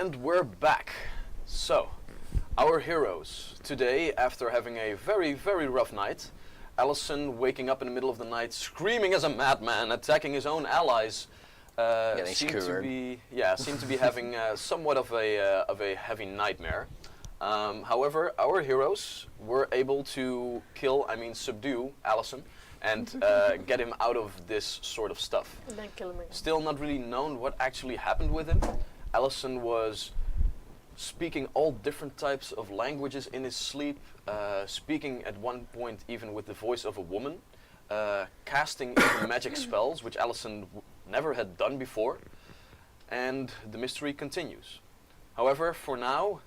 And we're back. So, our heroes today, after having a very, very rough night, Allisôn waking up in the middle of the night, screaming as a madman, attacking his own allies, seemed to be having somewhat of a heavy nightmare. However, our heroes were able to subdue Allisôn and get him out of this sort of stuff. And then kill him again. Still not really known what actually happened with him. Allisôn was speaking all different types of languages in his sleep, speaking at one point even with the voice of a woman, casting even magic spells, which Allisôn never had done before, and the mystery continues. However, for now,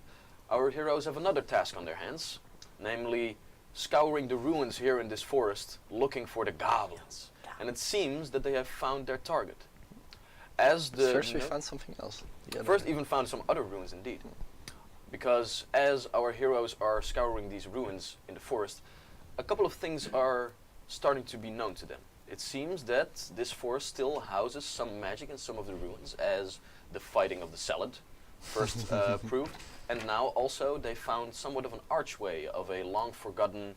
our heroes have another task on their hands, namely scouring the ruins here in this forest, looking for the goblins. And it seems that they have found their target. First we found something else. First even found some other ruins indeed. Because as our heroes are scouring these ruins in the forest, a couple of things are starting to be known to them. It seems that this forest still houses some magic in some of the ruins, as the fighting of the salad first proved. And now also they found somewhat of an archway of a long forgotten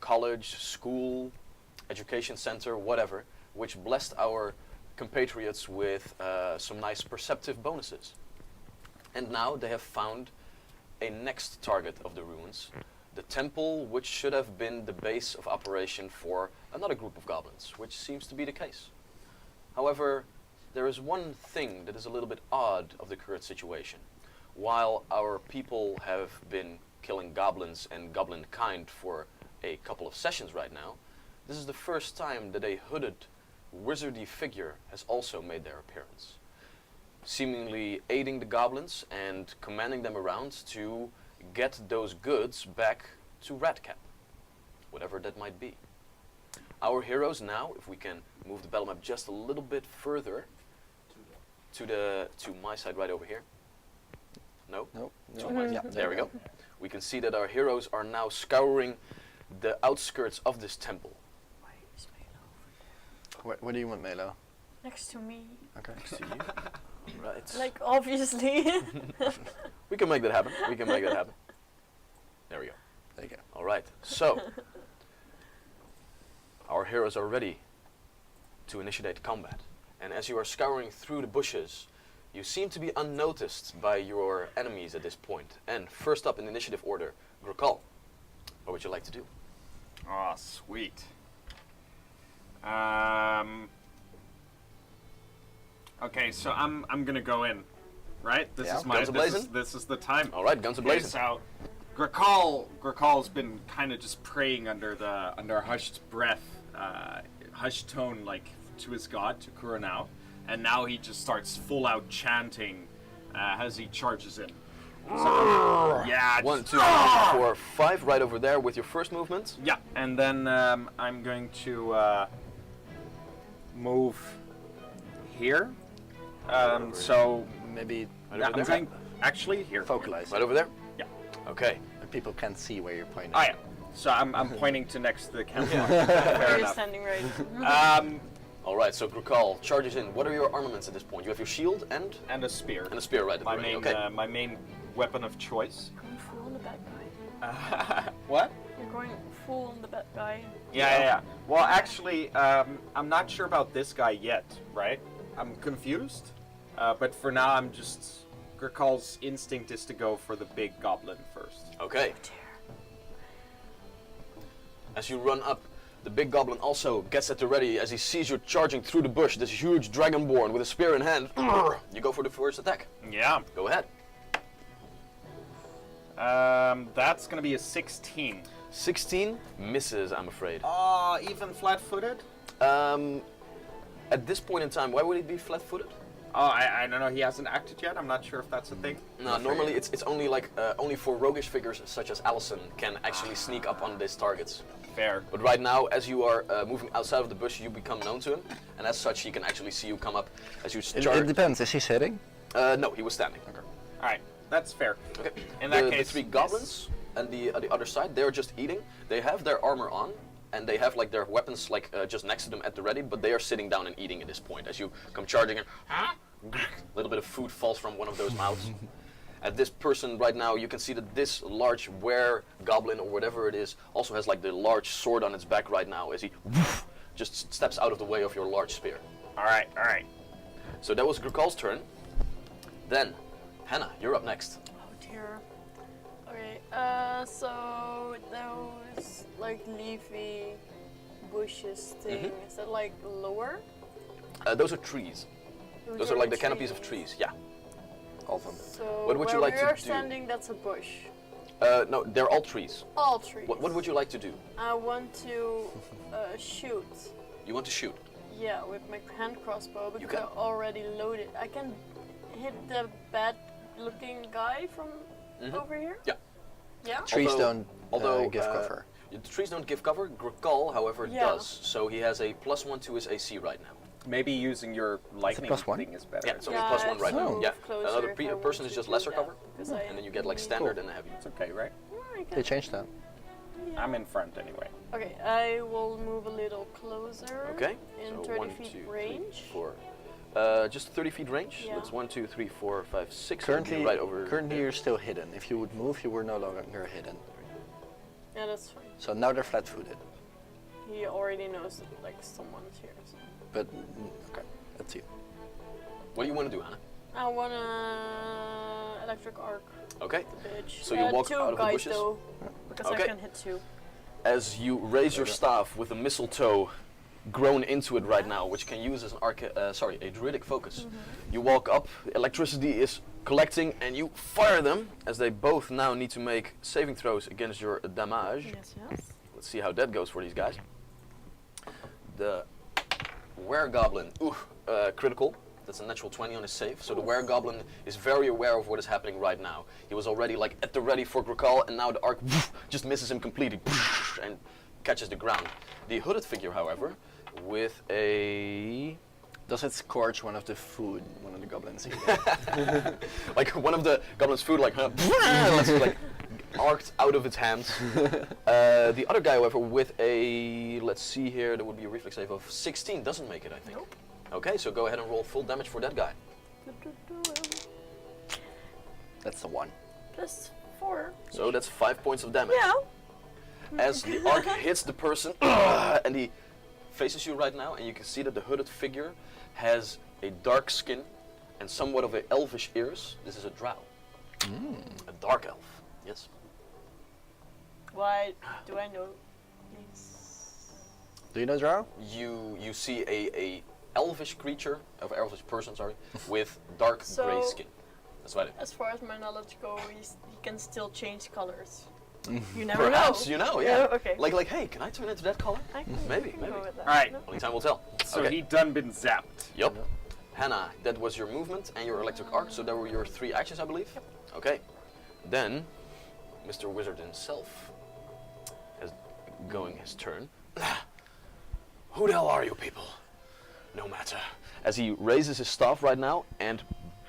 college, school, education center, whatever, which blessed our compatriots with some nice perceptive bonuses. And now they have found a next target of the ruins, the temple, which should have been the base of operation for another group of goblins, which seems to be the case. However, there is one thing that is a little bit odd of the current situation. While our people have been killing goblins and goblin kind for a couple of sessions right now, this is the first time that a hooded, wizardy figure has also made their appearance, seemingly aiding the goblins and commanding them around to get those goods back to Ratcap, whatever that might be. Our heroes now, if we can move the battle map just a little bit further to my side right over here. No? Nope. To my side. There we go. We can see that our heroes are now scouring the outskirts of this temple. Why is Melo? Where do you want Melo? Next to me. Okay. Next to you. Right. Like, obviously. We can make that happen. We can make that happen. There we go. There you go. All right. So, our heroes are ready to initiate combat. And as you are scouring through the bushes, you seem to be unnoticed by your enemies at this point. And first up in initiative order, Grokal, what would you like to do? Oh, sweet. Okay, so I'm gonna go in, right? This Yeah. is my Guns a-blazing? this is the time. All right, guns Okay, a-blazing. so Grakal's been kind of just praying under hushed breath, hushed tone, like to his god, to Kuranao, and now he just starts full out chanting as he charges in. So, yeah. 1, 2, 3, 4, 5, right over there with your first movement. Yeah, and then I'm going to move here. So Maybe Right yeah, over I'm there? going actually here. focalize. Right over there? Yeah. Okay. But people can't see where you're pointing. Oh yeah. So I'm pointing to next to the camera. Where Fair you're enough. standing right. All right, so Grokal charges in. What are your armaments at this point? You have your shield and And a spear. a spear, right? At the My ready. main Okay. my main weapon of choice. Going full on the bad guy. What? You're going full on the bad guy. Yeah. Well, actually, I'm not sure about this guy yet, right? I'm confused. But for now, I'm just... Grakal's instinct is to go for the big goblin first. Okay. Oh dear. As you run up, the big goblin also gets at the ready as he sees you charging through the bush, this huge dragonborn with a spear in hand. You go for the first attack. Yeah. Go ahead. That's gonna be a 16. 16 misses, I'm afraid. Oh, even flat-footed? At this point in time, why would he be flat-footed? Oh, I don't know. He hasn't acted yet. I'm not sure if that's a thing. No, normally it's only like only for roguish figures such as Allisôn can actually sneak up on these targets. Fair. But right now, as you are moving outside of the bush, you become known to him, and as such, he can actually see you come up as you It charge. depends. Is he sitting? No, he was standing. All right, that's fair. Okay. In that the case, three goblins and the other side, they're just eating. They have their armor on, and they have like their weapons like just next to them at the ready, but they are sitting down and eating at this point. As you come charging in, a little bit of food falls from one of those mouths. at this person right now, you can see that this large goblin or whatever it is also has like the large sword on its back right now as he just steps out of the way of your large spear. All right, all right. So that was Grukal's turn. Then, Hannah, you're up next. Oh dear. Okay, so those like leafy bushes thing, is that like lower? Those are trees. Those are like the canopies of trees. Yeah. All of them. So What would you like where to we are do? standing, that's a bush. No, they're all trees. All trees. What would you like to do? I want to shoot. You want to shoot? Yeah, with my hand crossbow because can. I already loaded. I can hit the bad-looking guy from over here. Yeah. Yeah. Trees Although don't give cover. The trees don't give cover. Grukal, however, Yeah. does. So he has a +1 to his AC right now. Maybe using your lightning +1? thing is better. Yeah, it's only Yeah, +1 right so now. move Yeah. closer Another if I want person is to just do lesser that, cover, because I and then you get like need- standard and heavy. It's okay, right? I They can- changed that. yeah. I'm in front anyway. Okay, I will move a little closer. Okay. In So 30 1, feet 2, 3, range. 4. Just 30 feet range. Yeah. That's 1, 2, 3, 4, 5, 6. It would be Currently, right over. currently there. you're still hidden. If you would move, you were no longer hidden. Yeah, that's fine. So now they're flat-footed. He already knows that like someone's here. So. But okay, that's you. What do you want to do, Hannah? I want a electric arc. Okay. The bitch. So you walk two out of the guys bushes? though, because Okay. I can hit two. As you raise your staff with a mistletoe grown into it right now, which can use as an a druidic focus. You walk up, electricity is collecting, and you fire them, as they both now need to make saving throws against your damage. Yes, yes. Let's see how that goes for these guys. The were-goblin, critical. That's a natural 20 on his save. So the were-goblin is very aware of what is happening right now. He was already like at the ready for Grukal, and now the arc just misses him completely and catches the ground. The hooded figure, however, with a Does it scorch one of the goblins? like one of the goblin's food like like arced out of its hands. The other guy, however, with a let's see here, there would be a reflex save of 16. Doesn't make it, I think. Nope. Okay, so go ahead and roll full damage for that guy. That's the one. +4. So that's 5 points of damage. Yeah. As the arc hits the person, and he faces you right now, and you can see that the hooded figure has a dark skin and somewhat of a elvish ears. This is a drow. A dark elf, yes. Why do I know these? Do you know Drow? You see a elvish creature, of elvish person, sorry, with dark gray So- skin. That's about it. As far as my knowledge goes, he can still change colors. You never Perhaps know. you know, yeah. Okay. Like, hey, can I turn into that color? I can, Maybe, can maybe. Go with that. All right. No? Only time will tell. So Okay. he done been zapped. Yup. Hannah, that was your movement and your electric arc, so there were your 3 actions, I believe? Yep. Okay. Then, Mr. Wizard himself is going his turn. Who the hell are you people? No matter. As he raises his staff right now and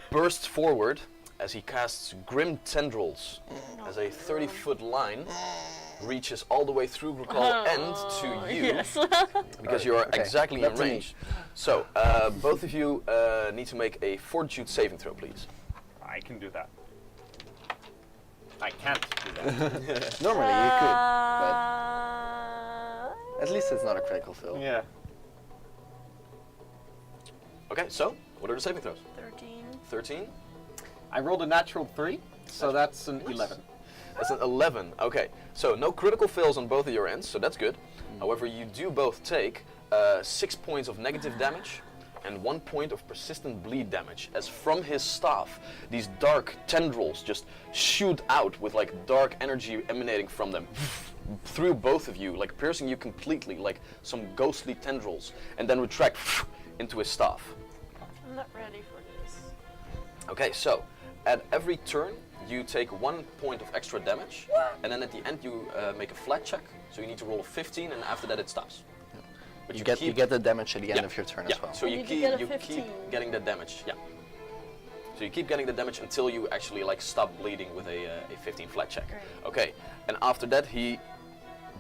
bursts forward as he casts Grim Tendrils as a 30-foot line reaches all the way through Grukal and to you. Yes. Because you are Okay, exactly back in to me. range. So, both of you need to make a fortitude saving throw, please. I can do that. I can't do that. Normally you could, but at least it's not a critical fail. Yeah. Okay, so, what are the saving throws? 13. 13? I rolled a natural 3, so that's an Nice. 11. That's an 11. Okay, so no critical fails on both of your ends, so that's good. However, you do both take 6 points of negative damage and 1 point of persistent bleed damage, as from his staff, these dark tendrils just shoot out with like dark energy emanating from them through both of you, like piercing you completely, like some ghostly tendrils, and then retract into his staff. I'm not ready for this. Okay, so at every turn, you take 1 point of extra damage, and then at the end you make a flat check. So you need to roll a 15, and after that it stops. But You get the damage at the end Yeah. of your turn yeah. as well. So you Did you keep get a you keep 15? getting the damage. Yeah. So you keep getting the damage until you actually like stop bleeding with a 15 flat check. Great. Okay, and after that he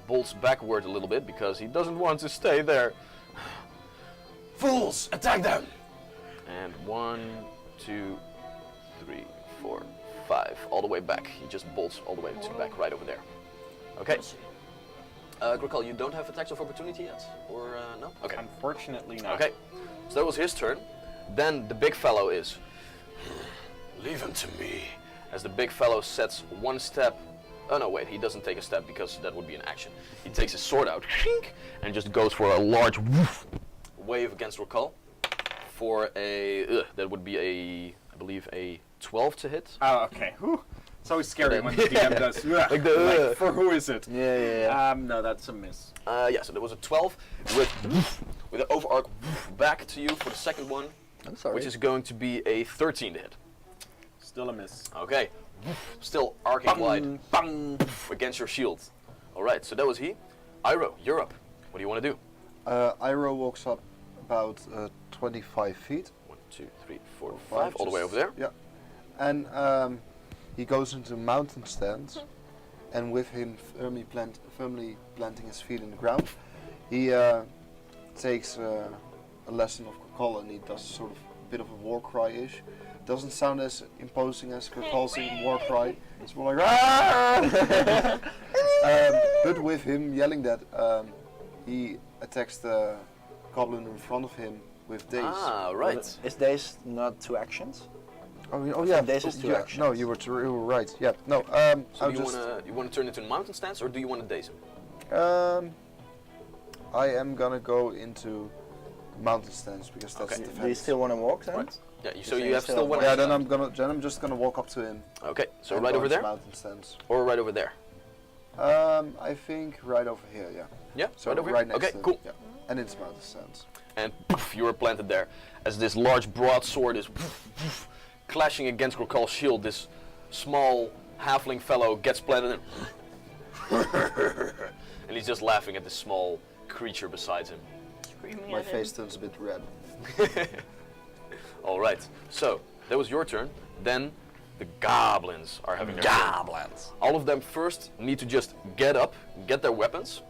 bolts backward a little bit because he doesn't want to stay there. Fools, attack them! And 1, 2, 3, 4, 5, all the way back. He just bolts all the way to back, right over there. Okay. Grakal, you don't have attacks of opportunity yet? Or no? Okay. Unfortunately not. Okay. So that was his turn. Then the big fellow is... Leave him to me. As the big fellow sets one step... Oh no, wait, he doesn't take a step because that would be an action. He takes his sword out and just goes for a large wave against Grakal. For a... that would be a... I believe a 12 to hit. Oh, okay. Whew. It's always scary when the DM does. Like the... for who is it? Yeah. No, that's a miss. yeah, so there was a 12 with an overarc back to you for the second one. I'm sorry. Which is going to be a 13 to hit. Still a miss. Okay. Still arcing wide Bang. against your shield. Alright, so that was he. Iroh, you're up. What do you want to do? Iroh walks up about 25 feet. 1, 2, 3, 4, 5, all the way over there. Yeah. And he goes into mountain stance, and with him firmly planting his feet in the ground, he takes a lesson of Grakal, and he does sort of a bit of a war cry-ish. Doesn't sound as imposing as Grakal's war cry. It's more like "Ah!" But with him yelling that, he attacks the goblin in front of him with Daze. Ah, right. Is Daze not 2 actions? Oh yeah, Daze is 2 yeah. actions. No, you were right. Yeah, no. So do you want to turn into a mountain stance, or do you want to daze him? I am gonna go into mountain stance because that's Okay. defense. Do you still want to walk then? Right. Yeah, so saying you have still still one have Yeah, action. then I'm just gonna walk up to him. Okay, so and right go over into there? Mountain stance. Or right over there? I think right over here. Yeah. Yeah, So right over right here? next Okay, to him, cool. Yeah. And it's mountain stance. And poof, you are planted there. As this large broadsword is clashing against Grakal's shield, this small halfling fellow gets planted in. And he's just laughing at this small creature beside him. Screaming My at face him. turns a bit red. Alright, so that was your turn. Then the goblins are having their turn. Goblins. All of them first need to just get up, get their weapons,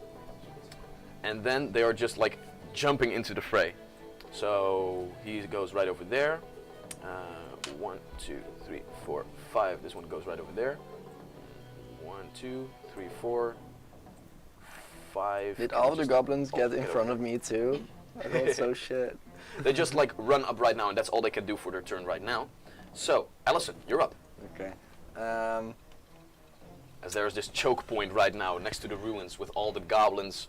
and then they are just like jumping into the fray. So he goes right over there. 1, 2, 3, 4, 5. This one goes right over there. 1, 2, 3, 4, 5. Did Can all I the just- goblins oh, get in okay. front of me too? I thought so shit. They just like run up right now, and that's all they can do for their turn right now. So, Allisôn, you're up. Okay. As there's this choke point right now next to the ruins with all the goblins.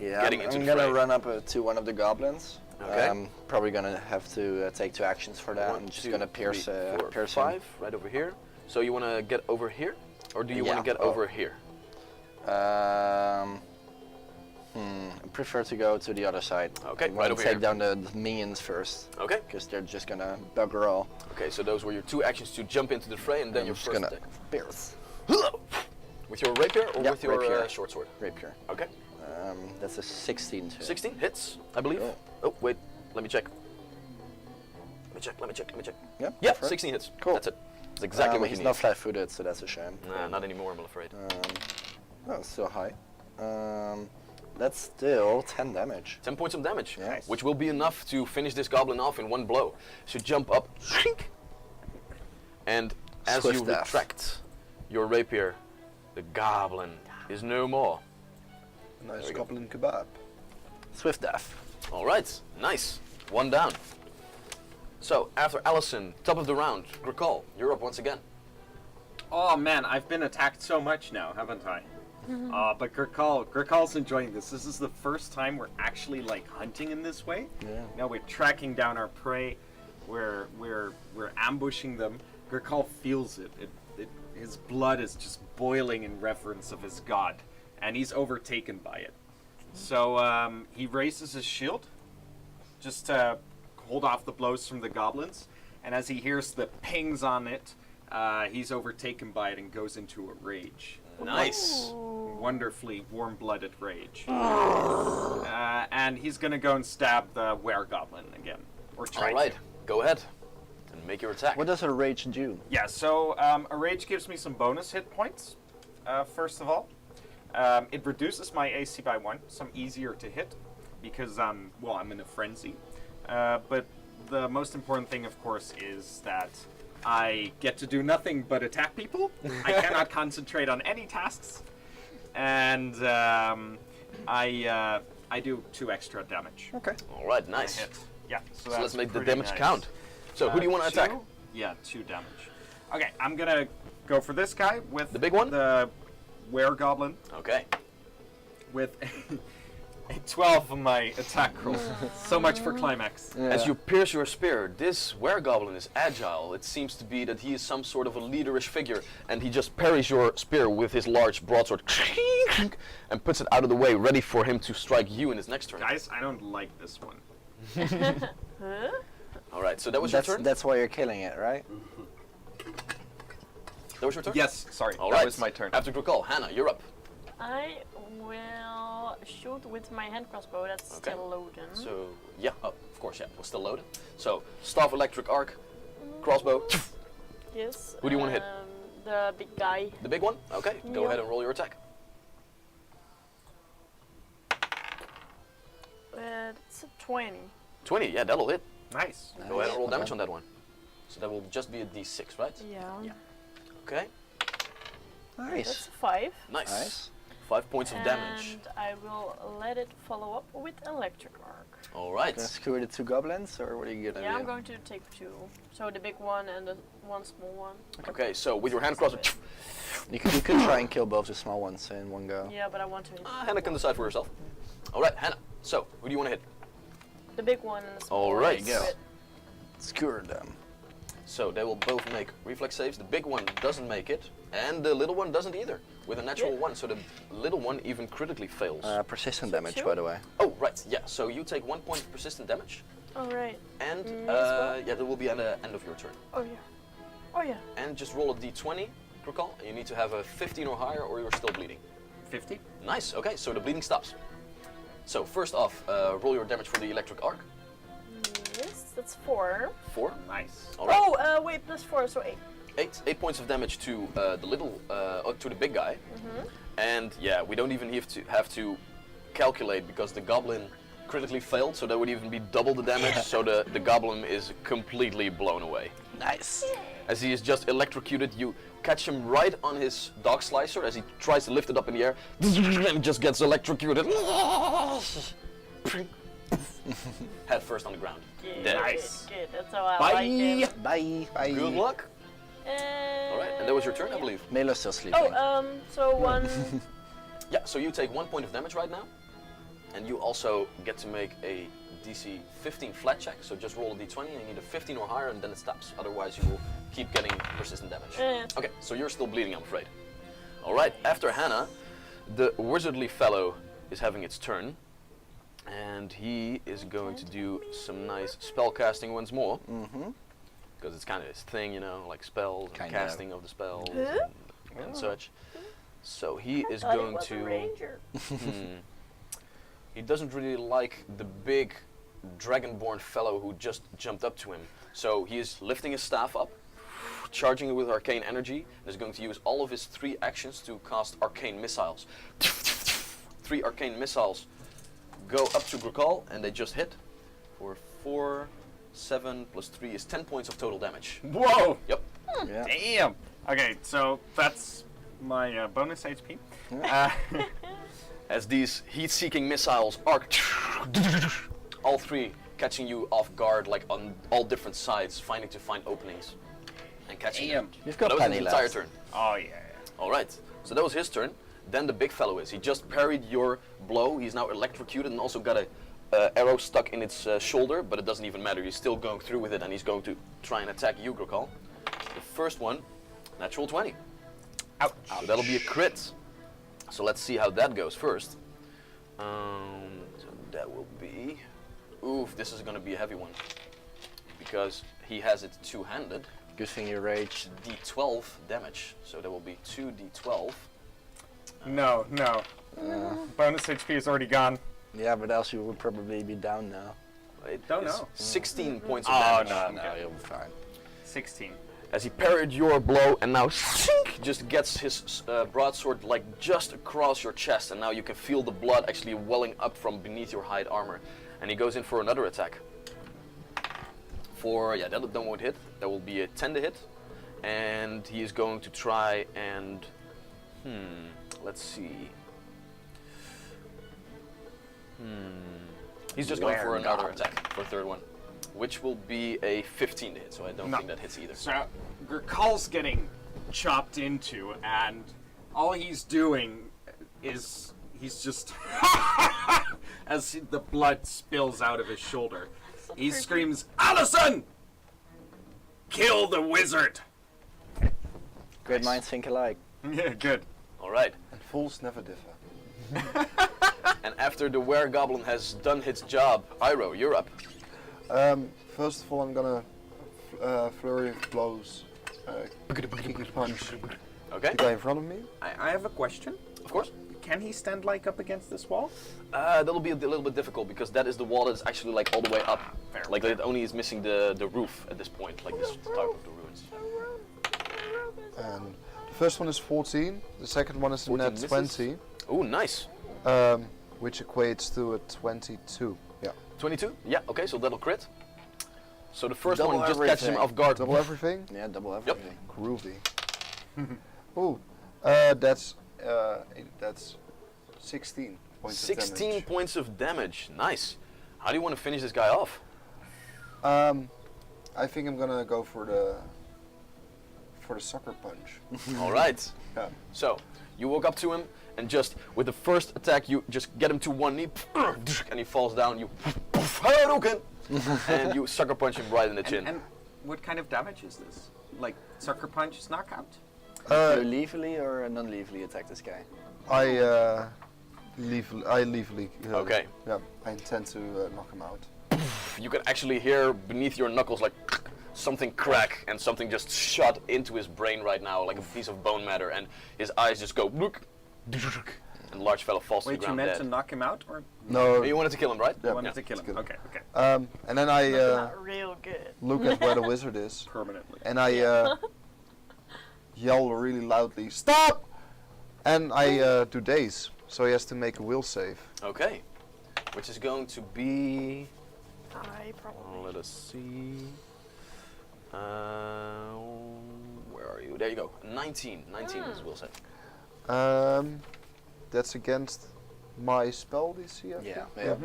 Yeah, Getting I'm into the gonna fray. run up to one of the goblins. Okay. Probably gonna have to take 2 actions for that. 1, I'm just 2, gonna pierce, 3, 4, pierce 5, right over here. So you want to get over here, or do you want Yeah. to get Oh. over here? him. I prefer to go to the other side. Okay, I right wanna over take here. down the minions first, Okay. because they're just gonna bugger all. Okay, so those were your 2 actions to jump into the fray, and then I'm your just first gonna attack. pierce. With your rapier or Yeah, with your rapier. short sword? Rapier. Okay. That's a 16 to hit. 16 hits, I believe. Yeah. Oh wait, let me check. Let me check. Yeah. Yeah, go for it. 16 hits. Cool. That's it. That's exactly what you He's need. not flat-footed, so that's a shame. Nah, not anymore, I'm afraid. Oh, still high. That's still 10 damage. 10 points of damage, Nice. which will be enough to finish this goblin off in one blow. So jump up, shrink, and as Swift you death. retract your rapier, the goblin is no more. Nice we go. goblin kebab. Swift death. All right, nice. 1 down. So after Allisôn, top of the round, Grakal, you're up once again. Oh man, I've been attacked so much now, haven't I? But Grakal's enjoying this. This is the first time we're actually like hunting in this way. Yeah. Now we're tracking down our prey. We're ambushing them. Grakal feels it. His blood is just boiling in reverence of his god, and he's overtaken by it. So he raises his shield, just to hold off the blows from the goblins. And as he hears the pings on it, he's overtaken by it and goes into a rage. Nice. Wonderfully warm-blooded rage. And he's gonna go and stab the were-goblin again, or try All right, to. go ahead and make your attack. What does a rage do? Yeah, so a rage gives me some bonus hit points, first of all. It reduces my AC by 1, so I'm easier to hit, because I'm in a frenzy. But the most important thing, of course, is that I get to do nothing but attack people. I cannot concentrate on any tasks, and I do 2 extra damage. Okay. All right, nice. Hit. Yeah. So that's let's make the pretty damage nice. count. So who do you want to attack? 2? Yeah, 2 damage. Okay, I'm gonna go for this guy with The big one? the were-goblin Okay. with a 12 on my attack roll. So much for climax. As you pierce your spear, this were-goblin is agile. It seems to be that he is some sort of a leaderish figure, and he just parries your spear with his large broadsword and puts it out of the way, ready for him to strike you in his next turn. Guys, I don't like this one. Huh? All right, so that was your turn? That's why you're killing it, right? That was your turn? Yes, sorry, All that right. was my turn. After Grokal, Hannah, you're up. I will shoot with my hand crossbow. That's Okay. still loaded. So, yeah, oh, of course, yeah, we're still loaded. So, staff, electric arc, crossbow, Yes. Who do you wanna hit? The big guy. the big one. Okay, go Yeah. ahead and roll your attack. It's a 20. 20, yeah, that'll hit. Nice. Go ahead and roll Okay. damage on that one. So that will just be a d6, right? Yeah. Okay, That's Nice. a 5. nice. Nice. 5 points of damage. And I will let it follow up with electric arc. All right. Gonna skewer the 2 goblins, or what are you gonna Yeah, do? I'm going to take 2. So the big one and the one small one. Okay, so with your hand crossbow, You could try and kill both the small ones in one go. Yeah, but I want to hit Hannah can decide for herself. All right, Hannah. So, who do you want to hit? the big one and the small All one. right. is Go. good. Skewer them. So they will both make reflex saves. The big one doesn't make it, and the little one doesn't either, with a natural Yeah. 1. So the little one even critically fails. Persistent So damage, 2? by the way. Oh, right. Yeah. So you take 1 point of persistent damage, Alright. and Me as well? yeah, that will be at the end of your turn. Oh yeah. Oh yeah. And just roll a d20, Grokal. You need to have a 15 or higher, or you're still bleeding. 50. Nice. Okay. So the bleeding stops. So first off, roll your damage for the electric arc. Yes, that's 4. 4. Nice. All right. Oh, wait, plus 4, so 8. 8 points of damage to the little, to the big guy, and yeah, we don't even have to calculate because the goblin critically failed, so that would even be double the damage. So the goblin is completely blown away. Nice. As he is just electrocuted, you catch him right on his dog slicer as he tries to lift it up in the air, and just gets electrocuted. Head first on the ground. Good, Dead. Nice. Good, that's how I Bye. like him. Bye. Bye. Good luck. All right, and that was your turn, I believe. Melo's still sleeping. Oh, so 1. Yeah, so you take 1 point of damage right now, and you also get to make a DC 15 flat check. So just roll a d20, and you need a 15 or higher, and then it stops. Otherwise, you will keep getting persistent damage. Okay, so you're still bleeding, I'm afraid. All right, after Hannah, the wizardly fellow is having its turn, and he is going to do some nice spell casting once more, Mm-hmm. because it's kind of his thing, you know, like spells, and Kinda. casting of the spells, Huh? and such. So he is Thought he going was a to. ranger. He doesn't really like the big dragonborn fellow who just jumped up to him. So he is lifting his staff up, charging it with arcane energy, and is going to use all of his 3 actions to cast arcane missiles. 3 arcane missiles go up to Grokal, and they just hit for 4, 7 plus 3 is 10 points of total damage. Whoa! Yep. Yeah. Damn. Okay, so that's my bonus HP. As these heat-seeking missiles arc, all 3 catching you off guard, like on all different sides, find openings and catching Damn. them. You've That got was his Penny entire left. turn. Oh yeah. All right, so that was his turn. Then the big fellow is. He just parried your blow. He's now electrocuted and also got a arrow stuck in its shoulder, but it doesn't even matter. He's still going through with it, and he's going to try and attack you, Grokal. The first one, natural 20. Ouch. So that'll be a crit. So let's see how that goes first. So that will be... Oof, this is going to be a heavy one. Because he has it two-handed. Good thing you rage. D12 damage. So that will be 2d12. No. Bonus HP is already gone. Yeah, but else you would probably be down now. It Don't is know. 16 points of Oh, damage. no. No, Okay. you'll be fine. 16. As he parried your blow and now just gets his broadsword like just across your chest, and now you can feel the blood actually welling up from beneath your hide armor. And he goes in for another attack. for, yeah, that won't hit. That will be a 10 to hit. And he is going to try and, let's see. He's just going for another attack, for a third one. Which will be a 15 to hit, so I don't No. think that hits either. So Gurkal's getting chopped into, and all he's doing is he's just as the blood spills out of his shoulder, he screams, "Allisôn! Kill the wizard!" Great minds think alike. Yeah, good. Alright. And fools never differ. And after the were-goblin has done his job, Iro, you're up. First of all, I'm gonna flurry of blows, kick punch Okay, the guy in front of me. I have a question. of course. Can he stand like up against this wall? That'll be a little bit difficult because that is the wall that's actually like all the way up. Fair. Like it only is missing the roof at this point, like this part of the ruins. And the first one is 14. The second one is a 14 net misses. 20, Oh, nice. which equates to a 22. Yeah. 22? Yeah, okay, so that'll crit. So the first Double one just catches him everything. off guard. Double everything. Yeah, double everything. Groovy. Ooh, that's 16 points of 16 damage. points of damage. Nice. How do you want to finish this guy off? I think I'm gonna go for the sucker punch. All right. Yeah. So you walk up to him and just with the first attack you just get him to one knee and he falls down. You and you sucker punch him right in the chin. And what kind of damage is this? Like sucker punch is knockout? Do you lethally or non-lethally attack this guy? I leafly. Okay. Yeah, I intend to knock him out. You can actually hear beneath your knuckles like something crack and something just shot into his brain right now, like a piece of bone matter, and his eyes just go and the large fella falls to Wait, the you ground meant dead. to knock him out, or No. You wanted to kill him, right? Yeah. you wanted to kill him? kill him. Okay, okay. And then I Not real good. look at where the wizard is, Permanently. and I yell really loudly, "Stop!" And I do daze, so he has to make a will save. Okay. Which is going to be... I probably. let us see. Where are you? There you go. 19. 19 is will save. That's against my spell DC, I think. Yeah. Yeah.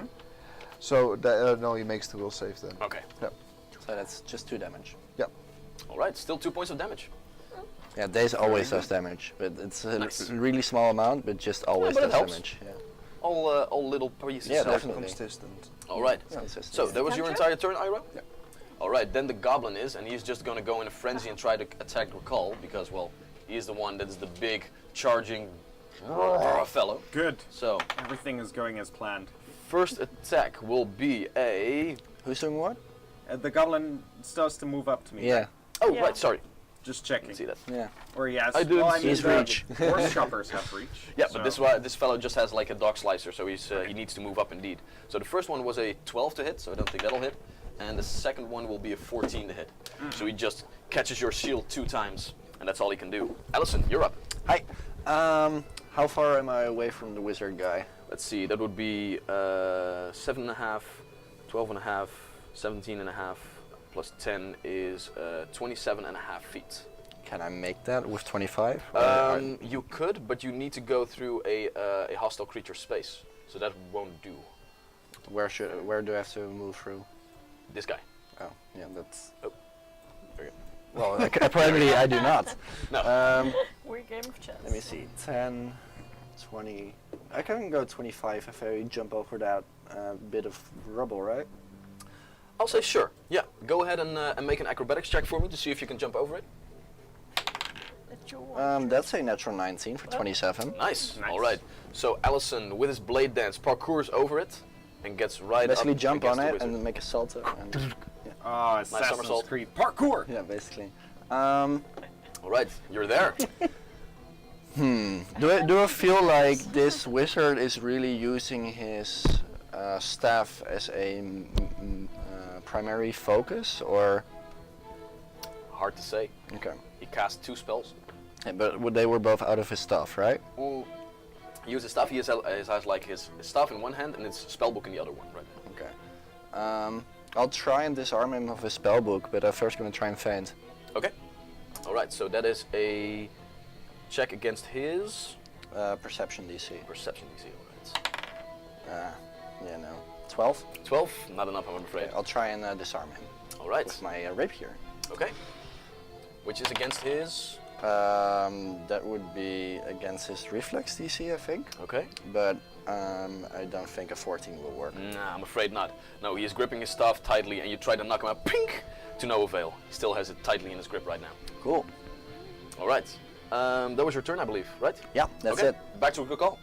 So no, he makes the will save then. Okay. So that's just 2 damage. Alright, still 2 points of damage. Yeah, Daze always does damage, but it's a Nice. really small amount, but just always but it does helps. damage. Yeah. All little pieces. Yeah, help. definitely. Consistent. Alright. Consistent. So that was your Cantrip? entire turn, Ira? Yeah. Alright, then the goblin is, and he's just gonna go in a frenzy and try to attack Rakal because, well, he is the one that is the big, charging fellow. Good. So, Everything is going as planned. first attack will be a... Who's doing what? The goblin starts to move up to me. Yeah. Oh, Yeah. right, sorry. Just checking. See that. Yeah. Or he has. I didn't well, I see mean, his the reach. Horse choppers have reach. Yeah, so- but this fellow just has like a dog slicer, so he needs to move up indeed. So the first one was a 12 to hit, so I don't think that'll hit. And the second one will be a 14 to hit. So he just catches your shield 2 times, and that's all he can do. Allisôn, you're up. Hi. How far am I away from the wizard guy? Let's see, that would be 7.5, 12.5, 17.5, plus 10 is 27.5 feet. Can I make that with 25? You could, but you need to go through a hostile creature space, so that won't do. Where do I have to move through? This guy. Oh, yeah, that's. Oh, very good. Well, apparently I do not. No. We're game of chess. Let me see. 10, 20. I can go 25 if I jump over that bit of rubble, right? I'll say sure. Yeah, go ahead and make an acrobatics check for me to see if you can jump over it. It's your one. That's a natural 19 for 27. Nice. Nice. All right. So Allisôn, with his blade dance, parkours over it and gets right Basically up jump against on the it wizard. and make a salto. And Oh, Assassin's somersault. Creed parkour. yeah, basically. All right, you're there. Do I feel like this wizard is really using his staff as a primary focus, or? Hard to say. Okay. He cast 2 spells. Yeah, but they were both out of his stuff, right? Well, he uses stuff. He has like his staff in one hand and his spellbook in the other one, right? Okay. I'll try and disarm him of his spell book, but I'm first gonna try and feint. Okay. All right. So that is a check against his Perception DC. perception DC. All right. Yeah, no. 12? 12. Not enough, I'm afraid. Okay, I'll try and disarm him All right. with my rapier. Okay. Which is against his. That would be against his reflex DC, I think. Okay. But I don't think a 14 will work. Nah, I'm afraid not. No, he is gripping his staff tightly, and you try to knock him out. Pink! To no avail. He still has it tightly in his grip right now. Cool. All right. That was your turn, I believe, right? Yeah, that's okay. it. Back to a call.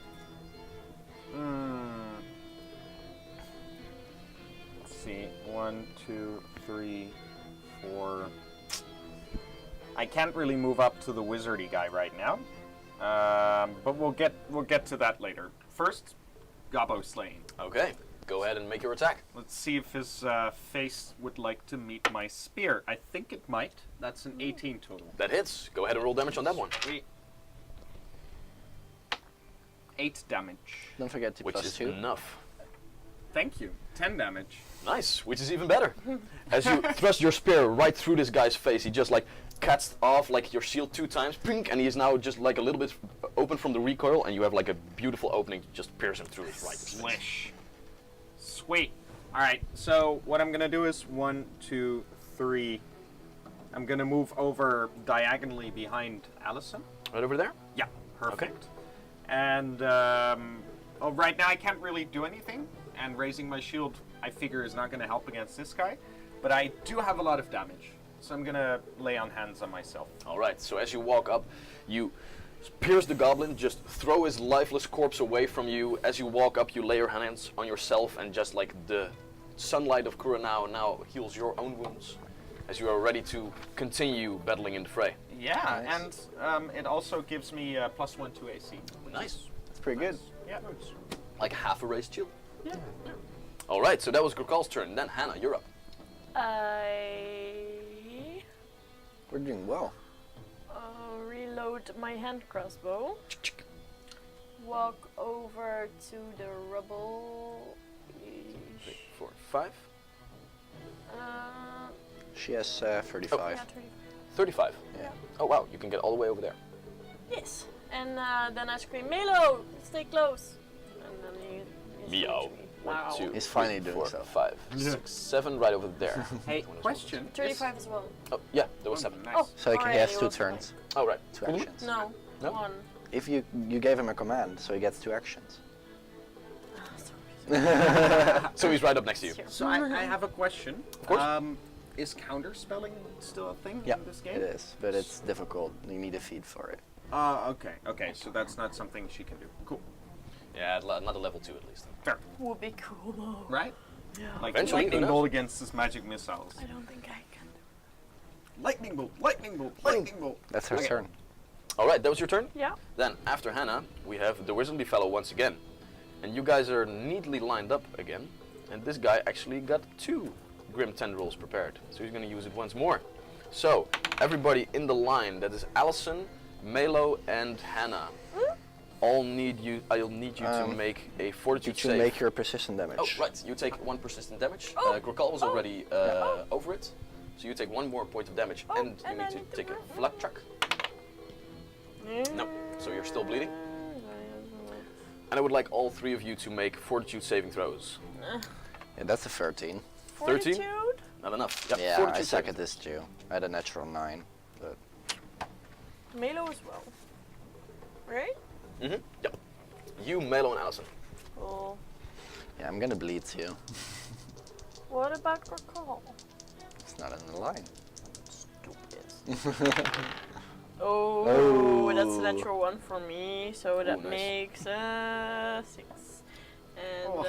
Let's see. 1, 2, 3, 4. I can't really move up to the wizardy guy right now, but we'll get to that later. First, Gobbo slaying. Okay. Go ahead and make your attack. Let's see if his face would like to meet my spear. I think it might. That's an 18 total. That hits. Go ahead and roll damage on that one. Sweet. 8 damage. Don't forget to Which plus is 2. enough. Thank you. 10 damage. Nice, which is even better. As you thrust your spear right through this guy's face, he just like cuts off like your shield 2 times, pink, and he is now just like a little bit open from the recoil, and you have like a beautiful opening to just pierce him through his right face. Swish. Sweet. Alright, so what I'm gonna do is 1, 2, 3. I'm gonna move over diagonally behind Allisôn. Right over there? Yeah, perfect. And right now I can't really do anything, and raising my shield I figure is not gonna help against this guy, but I do have a lot of damage, so I'm gonna lay on hands on myself. All right, so as you walk up, you pierce the goblin, just throw his lifeless corpse away from you. As you walk up, you lay your hands on yourself, and just like the sunlight of Kuranao now heals your own wounds, as you are ready to continue battling in the fray. Yeah, Nice. and it also gives me +1 to AC. Nice. That's pretty good. Yeah. Like half a raised shield. Yeah. All right, so that was Grokal's turn. Then Hannah, you're up. We're doing well. Reload my hand crossbow. Walk over to the rubble. 3, 4, 5. She has 35. Yeah, 30. 35. Yeah. Oh wow, you can get all the way over there. Yes. And then I scream, Milo, stay close. And then he Meow. reach me. 1, Wow. 2, He's 3, finally doing 4, so. 5, 6, 7, right over there. Hey, question. 35 as well. Oh yeah, there was 7. Nice. Oh, So he alright, has it 2 was turns, Oh right. 2 actions. No, No? 1. If you gave him a command, so he gets 2 actions. So he's right up next to you. Sure. So I have a question. Of course. Is counterspelling still a thing Yeah, in this game? it is, but it's difficult. You need a feed for it. Okay, so that's not something she can do. Cool. Yeah, not a level 2 at least. Fair. Would be cool though. Right? Yeah. Like Eventually, lightning who knows? bolt against his magic missiles. I don't think I can do Lightning bolt, lightning bolt, lightning bolt. That's her Okay. turn. All right, that was your turn. it. Yeah. Then after Hannah, we have the wizardly fellow once again, and you guys are neatly lined up again. And this guy actually got 2 grim tendrils prepared, so he's going to use it once more. So everybody in the line, that is Allisôn, Melo, and Hannah. I'll need you to make a fortitude Did you save. make your persistent damage? Oh, right. You take 1 persistent damage. Oh. Grakal was Oh. already over it. So you take 1 more point of damage, Oh, and you and need I to need to take a roll. flat check. No. So you're still bleeding. And I would like all 3 of you to make fortitude saving throws. Yeah, that's a 13. 13? Fortitude? Not enough. Yeah, I fortitude suck saving. at this too. I had a natural 9, but Milo as well. Right? Mm-hmm. Yep. You, Melo, and Allisôn. Cool. yeah, I'm gonna bleed too. What about Grakal? It's not in the line. Stupid. Oh, Oh. that's a natural 1 for me, so that nice. makes 6. And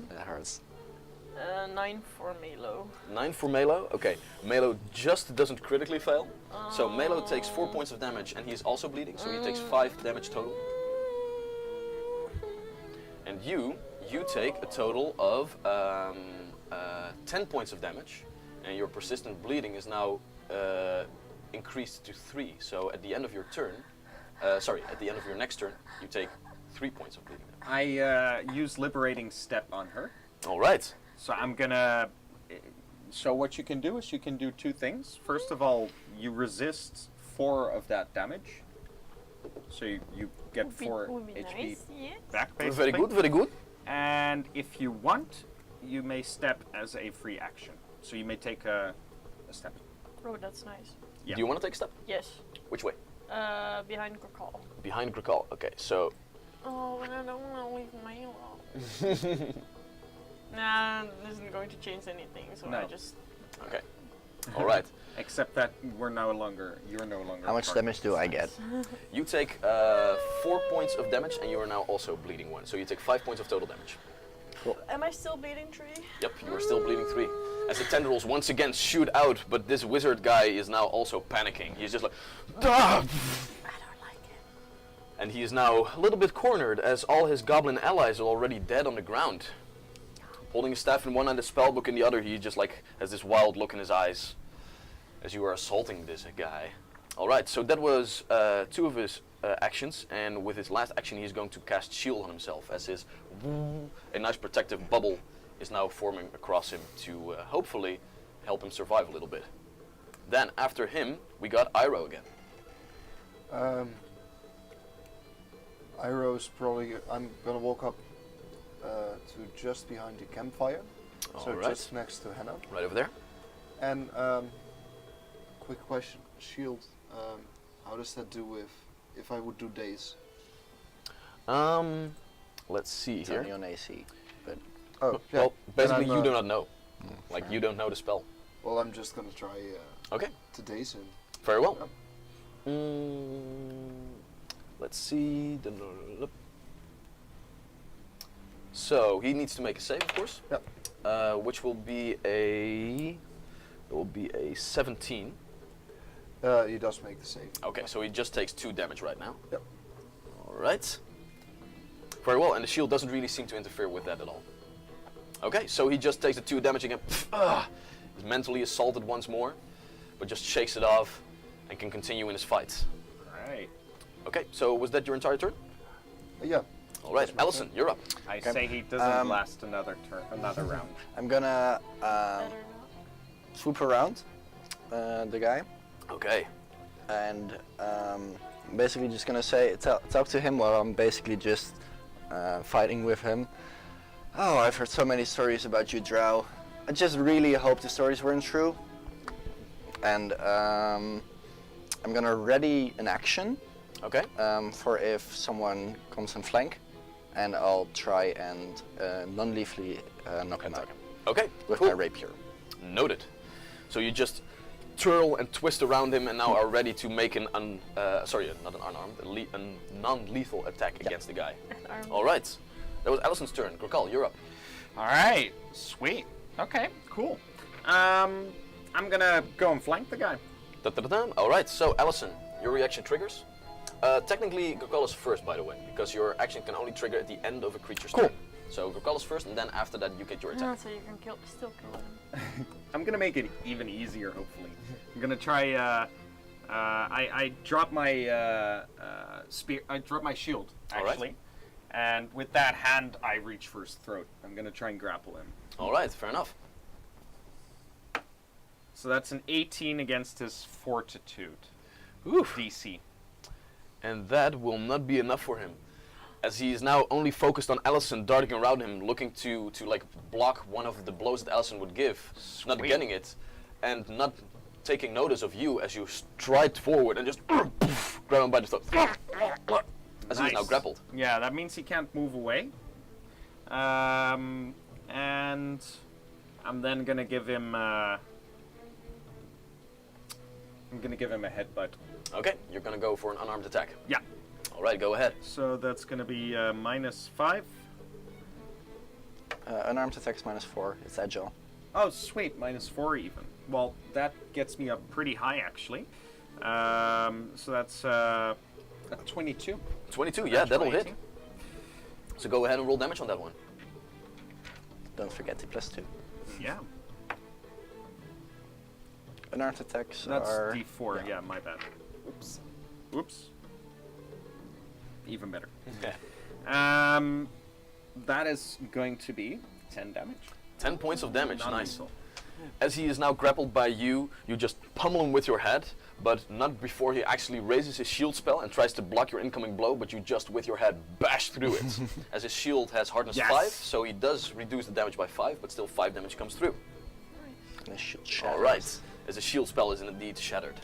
That hurts. 9 for Milo. 9 for Melo. Okay. Melo just doesn't critically fail. So Melo takes 4 points of damage, and he's also bleeding, so he takes 5 damage total. And you take a total of 10 points of damage, and your persistent bleeding is now increased to 3. So at the end of your turn, at the end of your next turn, you take 3 points of bleeding damage. I use liberating step on her. All right. So I'm gonna. So what you can do is you can do two things. First of all, you resist 4 of that damage. So you get 4 would be HP nice, yes. back, basically. Very good, very good. And if you want, you may step as a free action. So you may take a step. Oh, that's nice. Yeah. Do you want to take a step? Yes. Which way? Behind Grakal. Behind Grakal. Okay, so Oh, but I don't want to leave my alone. Nah, this isn't going to change anything, so No. I just... okay. All right. Except that you're no longer. How much damage do I get? You take 4 points of damage, and you are now also bleeding 1. So you take 5 points of total damage. Am I still bleeding 3? Yep, you are still bleeding 3. As the tendrils once again shoot out, but this wizard guy is now also panicking. He's just like, "Ah!" I don't like it. And he is now a little bit cornered, as all his goblin allies are already dead on the ground. Holding his staff in one hand, a spellbook in the other, he just like has this wild look in his eyes as you are assaulting this guy. All right, so that was 2 of his actions, and with his last action, he's going to cast shield on himself, as his a nice protective bubble is now forming across him to hopefully help him survive a little bit. Then after him, we got Iroh again. Iroh's probably. I'm gonna walk up to just behind the campfire, so All right. just next to Hannah. Right over there. And quick question: shield. How does that do with if I would do days? Let's see It's here. only on AC. But Oh, yeah. Well, basically Then you I'm, do not know. Like you don't know the spell. Well, I'm just gonna try Okay, to daze him. very well. Yep. Let's see. So he needs to make a save, of course. Yep. Which will be a 17. He does make the save. Okay, so he just takes 2 damage right now. Yep. All right. Very well, and the shield doesn't really seem to interfere with that at all. Okay, so he just takes the 2 damage again. Is mentally assaulted once more, but just shakes it off and can continue in his fight. Right. Okay, so was that your entire turn? Yeah. All right, That's my Allison, you're up. I Okay. say he doesn't last another round. I'm gonna Better not. swoop around the guy Okay. and basically just gonna say talk to him while I'm basically just fighting with him. Oh, I've heard so many stories about you, Drow. I just really hope the stories weren't true. And I'm gonna ready an action Okay. for if someone comes in flank, and I'll try and non-lethally knock him out Okay. with cool. my rapier. Noted. So you just twirl and twist around him, and now are ready to make not an unarmed, a non-lethal attack against the guy. Arm. All right. That was Allison's turn. Grakal, you're up. All right. Sweet. Okay. Cool. I'm gonna go and flank the guy. Da-da-da-dam. All right. So Allison, your reaction triggers. Technically, Grakal is first, by the way, because your action can only trigger at the end of a creature's turn. So Grakal is first, and then after that you get your attack. So you can still kill him. I'm gonna make it even easier, hopefully. I'm gonna try. I drop my spear. I drop my shield All right. actually, and with that hand, I reach for his throat. I'm gonna try and grapple him. All right. Fair enough. So that's an 18 against his fortitude Oof. DC. And that will not be enough for him, as he is now only focused on Allison, darting around him, looking to like block one of the blows that Allison would give, not Sweet. getting it, and not taking notice of you as you stride forward and just grab him by the throat, as he is now Nice. grappled. Yeah, that means he can't move away. And I'm then gonna give him. I'm gonna give him a headbutt. Okay, you're gonna go for an unarmed attack. Yeah. All right, go ahead. So that's gonna be -5. Unarmed attacks -4. It's agile. Oh, sweet, -4 even. Well, that gets me up pretty high actually. So that's a 22. 22, yeah, that'll hit. 18. So go ahead and roll damage on that one. Don't forget the +2. Yeah, Unarmed attacks that's are D4. Yeah, my bad. Oops. Oops. Even better. That is going to be 10 damage. 10 points of damage, nice. Non-lethal. As he is now grappled by you, you just pummel him with your head, but not before he actually raises his shield spell and tries to block your incoming blow, but you just with your head bash through it. As his shield has hardness Yes. 5, so he does reduce the damage by 5, but still 5 damage comes through. And it should shatter. Alright, as the shield spell is indeed shattered.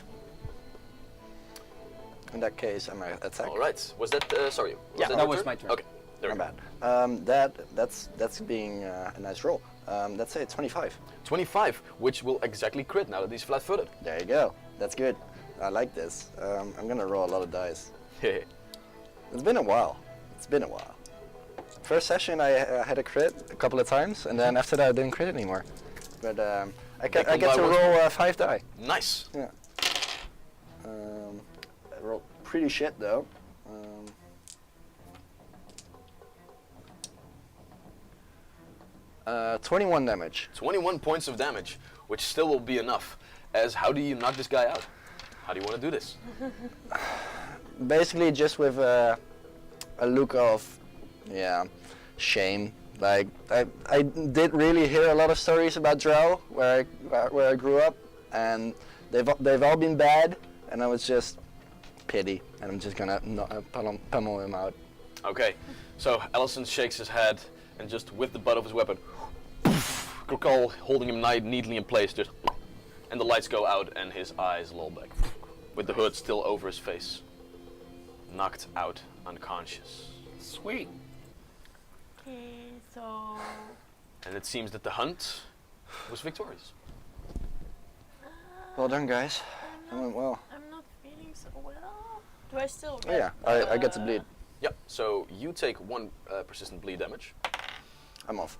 In that case, I'm gonna attack. Alright, was that, sorry, Yeah, that that your was turn? my turn. Okay, there My we go. bad. That's being a nice roll. Let's say 25. 25, which will exactly crit now that he's flat-footed. There you go. That's good. I like this. I'm gonna roll a lot of dice. It's been a while. It's been a while. First session I had a crit a couple of times, and then after that I didn't crit anymore. But I get to roll 5 die. Nice. Yeah. I rolled pretty shit though. 21 damage. 21 points of damage, which still will be enough. As how do you knock this guy out? How do you want to do this? Basically just with a look of, shame. Like I did really hear a lot of stories about Drow where I grew up, and they've all been bad, and I was just pity, and I'm just gonna pummel him out. Okay, so Allisôn shakes his head and just with the butt of his weapon, Grokal holding him neatly in place, just, and the lights go out and his eyes loll back, with the hood still over his face. Knocked out unconscious. Sweet. Okay, so And it seems that the hunt was victorious. Well done, guys. That went well. I'm not feeling so well. Do I still Oh yeah, I get to bleed. Yep, so you take 1 persistent bleed damage. I'm off.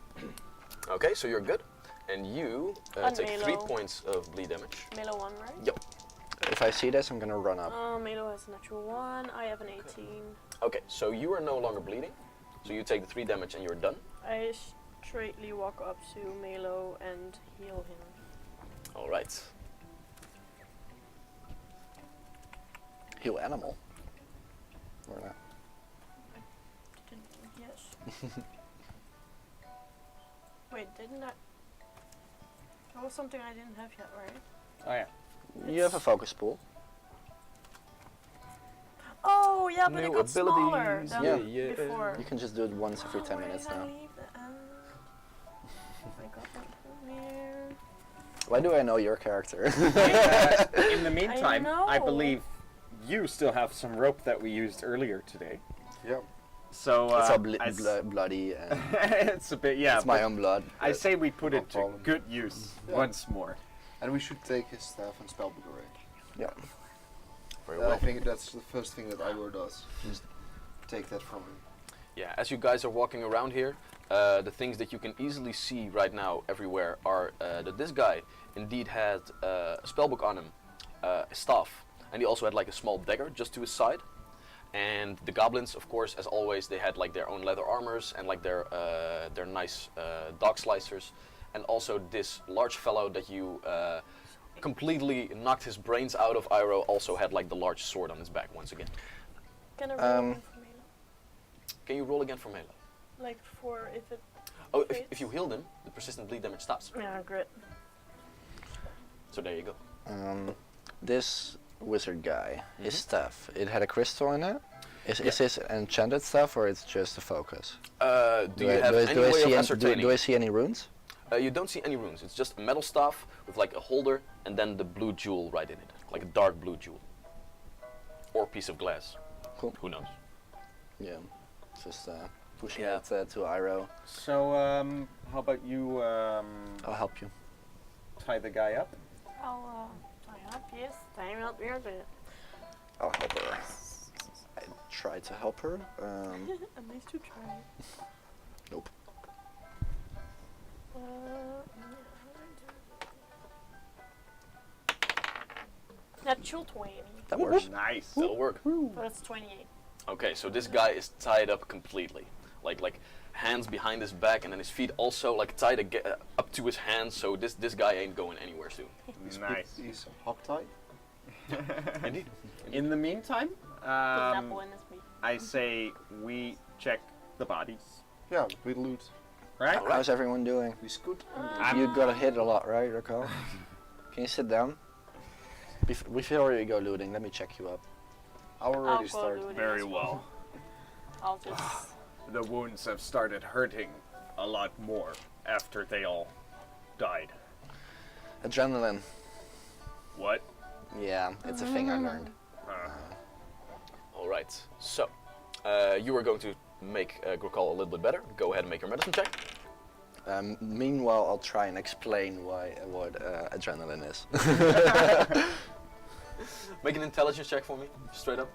Okay, so you're good. And you And take 3 Melo. points of bleed damage. Melo 1, right? Yep. If I see this, I'm gonna run up. Melo has a natural 1. I have an 18. Okay, so you are no longer bleeding. So you take the 3 damage and you're done. I straightly walk up to Melo and heal him. Alright. Heal animal. Or not. Yes. Wait, didn't I? That was something I didn't have yet, right? Oh yeah. You have a focus pool. Oh, yeah, but it New got smaller abilities, than yeah. before. You can just do it once every 10 Where minutes did I now. leave the I got that from here. Why do I know your character? In the meantime, I know. believe you still have some rope that we used earlier today. Yep. So It's all I bloody. And it's a bit, yeah. it's my but own blood. I say we put No it to problem. good use Yeah. once more. And we should take his staff and spellbook away. Yeah. Very I well. think that's the first thing that Igor does. Just take that from him. Yeah, as you guys are walking around here, the things that you can easily see right now everywhere are that this guy indeed had a spellbook on him, a staff, and he also had like a small dagger just to his side. And the goblins, of course, as always, they had like their own leather armors and like their nice dog slicers, and also this large fellow that you completely knocked his brains out of. Iroh also had like the large sword on his back once again. Can I roll again for Melo? Can you roll again for Mela? Like for if it. Oh, crits? if you healed him, the persistent bleed damage stops. Yeah, grit. So there you go. This wizard guy, his staff, it had a crystal in it. Is this enchanted stuff or it's just a focus? Do you have any way of ascertaining? Do I see any runes? You don't see any runes. It's just a metal staff with like a holder and then the blue jewel right in it, like a dark blue jewel, or piece of glass. Cool. Who knows? Yeah. Just pushing Yeah. it to Iroh. So, how about you I'll help you. tie the guy up? I'll tie up, yes. Tie up your bit. I'll help her. I tried to help her. At least to try. Nope. Natural 20. That works. Nice. That'll work. But it's 28. Okay, so this guy is tied up completely, like hands behind his back, and then his feet also like tied up to his hands. So this guy ain't going anywhere soon. Nice. He's hogtied. Indeed. In the meantime, Put an apple in his meat. I say we check the bodies. Yeah, we loot. right? How's everyone doing? We scoot. You got hit a lot, right, Raquel? Can you sit down? Before you go looting, let me check you up. I already I'll go started. looting Very as well. I'll just. The wounds have started hurting a lot more after they all died. Adrenaline. What? Yeah, it's a thing I learned. All right. So, you are going to make Grokal a little bit better. Go ahead and make your medicine check. Meanwhile, I'll try and explain what adrenaline is. Make an intelligence check for me, straight up.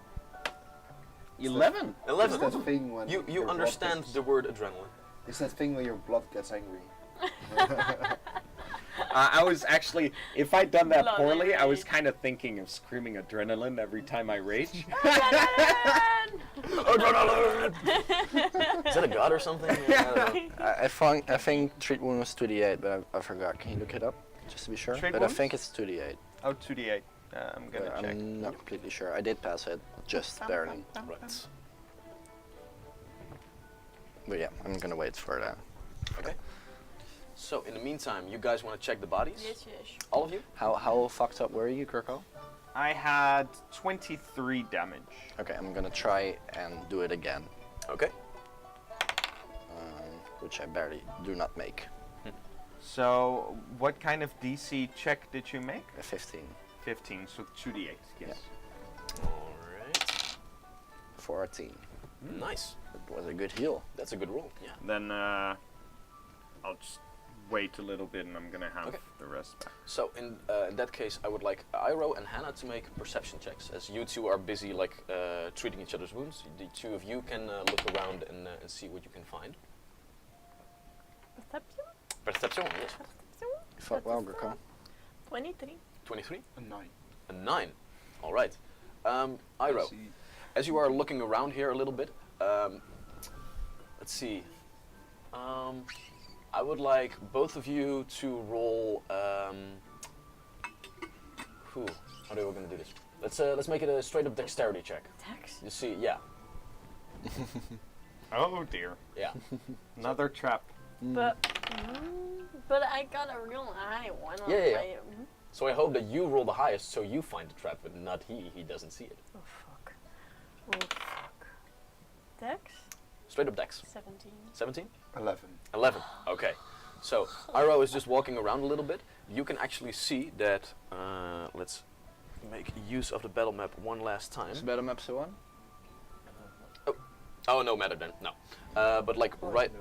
11. 11. It's that thing when You your blood understand gets- the word adrenaline. It's that thing when your blood gets angry. I was actually, if I'd done that Bloody poorly, I was rage. kind of thinking of screaming adrenaline every time I rage. Adrenaline! Is that a god or something? Yeah, I don't know. I think treat wound was 2d8, but I forgot. Can you look it up, just to be sure? Treat but wounds? I think it's 2d8. Oh, 2d8. I'm gonna But check. I'm not completely sure. I did pass it, just barely. Right. But yeah, I'm gonna wait for that. Okay. So, in the meantime, you guys want to check the bodies? Yes, yes. All of you? How fucked up were you, Kirko? I had 23 damage. Okay, I'm gonna try and do it again, Okay. which I barely do not make. So, what kind of DC check did you make? A 15. 15, so 2d8, yes. All right. 14. Nice. It was a good heal. That's a good roll. Yeah. Then I'll just wait a little bit and I'm gonna have Okay. the rest back. So in that case, I would like Iro and Hannah to make perception checks, as you two are busy treating each other's wounds. The two of you can look around and see what you can find. Perception? Perception, yes. Perception? You fought well, Kirko. 23. 23. A 9. A 9. All right. Iro, as you are looking around here a little bit, let's see. I would like both of you to roll. How are we going to do this? Let's make it a straight up dexterity check. Dex? You see, yeah, Oh dear. yeah. Another trap. But I got a real high one on Yeah, yeah, yeah. my. So I hope that you roll the highest, so you find the trap, but not he. He doesn't see it. Oh fuck. Oh fuck. Dex? Straight up dex. 17. 17. 11. 11. Okay. So Iro is just walking around a little bit. You can actually see that. Let's make use of the battle map one last time. Is battle map so on? Oh, no matter then. No. But like right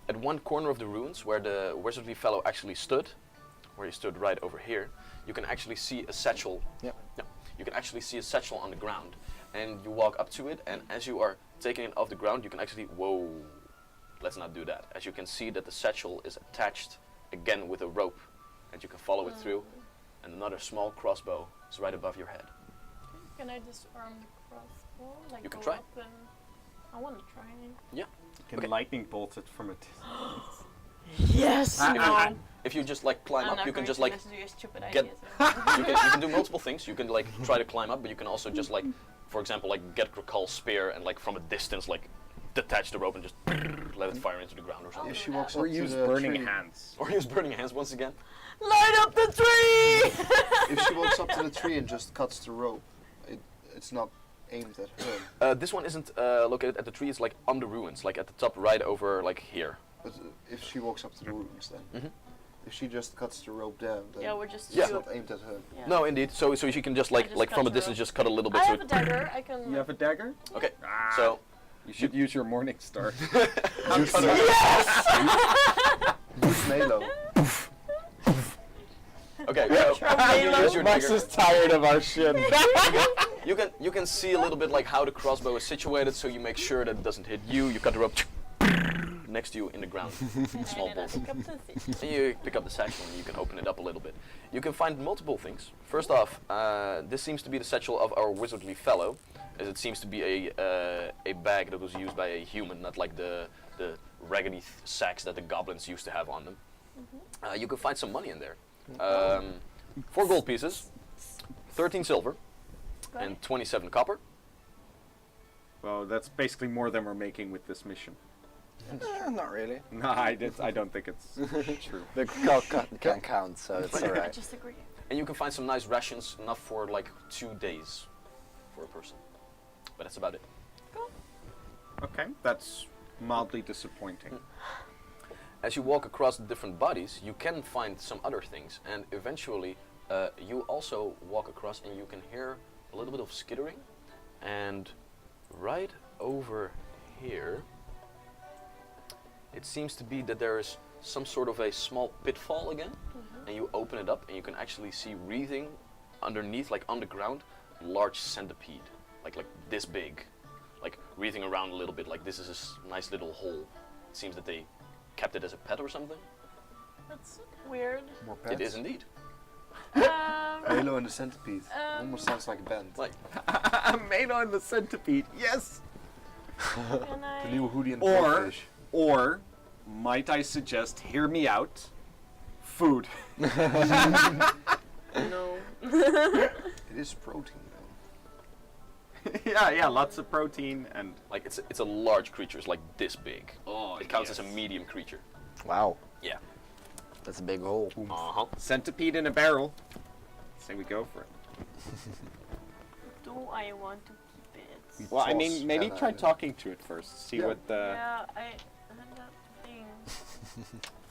at one corner of the ruins where the wizardly fellow actually stood, where he stood right over here, you can actually see a satchel. Yep. No, you can actually see a satchel on the ground, and you walk up to it, and as you are taking it off the ground, you can actually whoa. Let's not do that. As you can see that the satchel is attached again with a rope, and you can follow it through, and another small crossbow is right above your head. Can I disarm the crossbow? Like You can go try. up and I want to try. Yeah. You can lightning bolt it from a Yes. No. If you just like climb I'm up, not you can going just to like listen to your stupid get- ideas. you can do multiple things. You can like try to climb up, but you can also just like, for example, like get Grakal's spear and like from a distance like detach the rope and just let it fire into the ground or something. If she walks or up to use the burning tree, hands. Or use burning hands once again. Light up the tree! if she walks up to the tree and just cuts the rope, it's not aimed at her. This one isn't located at the tree. It's like on the ruins, like at the top, right over like here. But if she walks up to the ruins, then Mhm. if she just cuts the rope down, then Yeah, we're just. Yeah. it's not aimed at her. Yeah. No, indeed. So she can just like just like cut from a the distance rope. just cut a little bit. I so have a dagger. I can. You have a dagger? okay. Ah, So you should use your morning star. Use Melo. okay. From So Halo. use your dagger. tired of our shit. You can see a little bit like how the crossbow is situated, so you make sure that it doesn't hit you. You cut the rope next to you in the ground. Small And then I bolt. pick up the seat. And you pick up the satchel and you can open it up a little bit. You can find multiple things. First off, this seems to be the satchel of our wizardly fellow, as it seems to be a bag that was used by a human, not like the raggedy sacks that the goblins used to have on them. You can find some money in there. 4 gold pieces, 13 silver, Got and it. 27 copper. Well, that's basically more than we're making with this mission. Not really. No, I don't think it's true. The call can count, so it's I alright. just agree. And you can find some nice rations, enough for like 2 days for a person. But that's about it. Okay, that's mildly disappointing. As you walk across the different bodies, you can find some other things, and eventually you also walk across and you can hear a little bit of skittering. And right over here, it seems to be that there is some sort of a small pitfall again, and you open it up and you can actually see wreathing underneath, like on the ground, large centipede, like this big, like wreathing around a little bit, like this is a nice little hole. It seems that they kept it as a pet or something. That's weird. More pets. It is indeed. Halo and the centipede. Almost sounds like a band. Like, Made on the centipede, yes! Can I? The new Hoodie and the Or, Blowfish. or, might I suggest, hear me out, food. No. It is protein though. Yeah, lots of protein and... like it's a large creature. It's like this big. Oh, It counts as a medium creature. Wow, Yeah. that's a big hole. Uh-huh. Centipede in a barrel. Say we go for it. Do I want to keep it? Well, I Toss mean, maybe Hannah try in. talking to it first. See Yeah. what the... Yeah, I had that thing.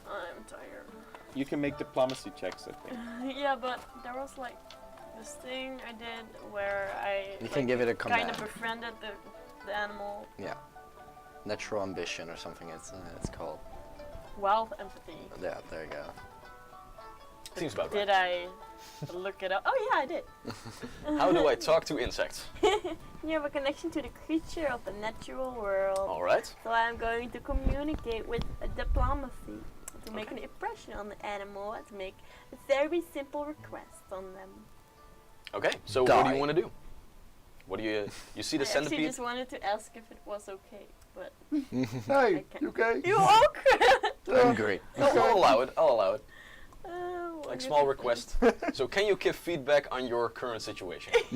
I'm tired. You can make diplomacy checks, I think. Yeah, but there was like this thing I did where I You can give it a kind of command. befriended the animal. Yeah. Natural ambition or something it's called. Wild empathy. Yeah, there you go. Seems about right. Did I look it up? Oh yeah, I did. How do I talk to insects? You have a connection to the creature of the natural world. All right. So I'm going to communicate with a diplomacy to make an impression on the animal and to make a very simple request on them. Okay. So what do Die. you want to do? What do you see the I actually centipede? just wanted to ask if it was okay, but Hey, Okay. you okay? you okay? Hungry. I'll allow it. I'll allow it. What Like do small you request. So can you give feedback on your current situation? think?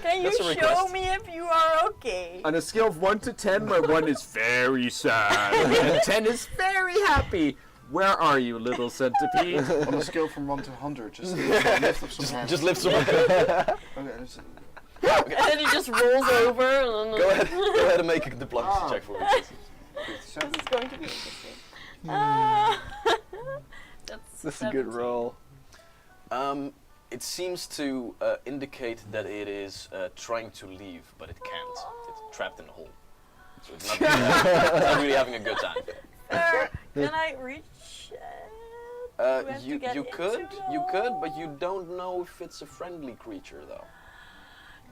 Can you That's a show request. me if you are okay? On a scale of 1 to 10, where 1 is very sad and 10 is very happy, where are you, little centipede? On a scale from 1 to 100, just lift up some hands. Just lift some. Okay, that's And then he just rolls over. And Go ahead. Go ahead and make a diplomacy Ah. check for me, please. This is going to be interesting. That's That's a good 17. roll. It seems to indicate that it is trying to leave, but it can't. It's trapped in the hole. So it's not, it's not really having a good time. Can I reach? Do I have to You get you into could the but you don't know if it's a friendly creature though.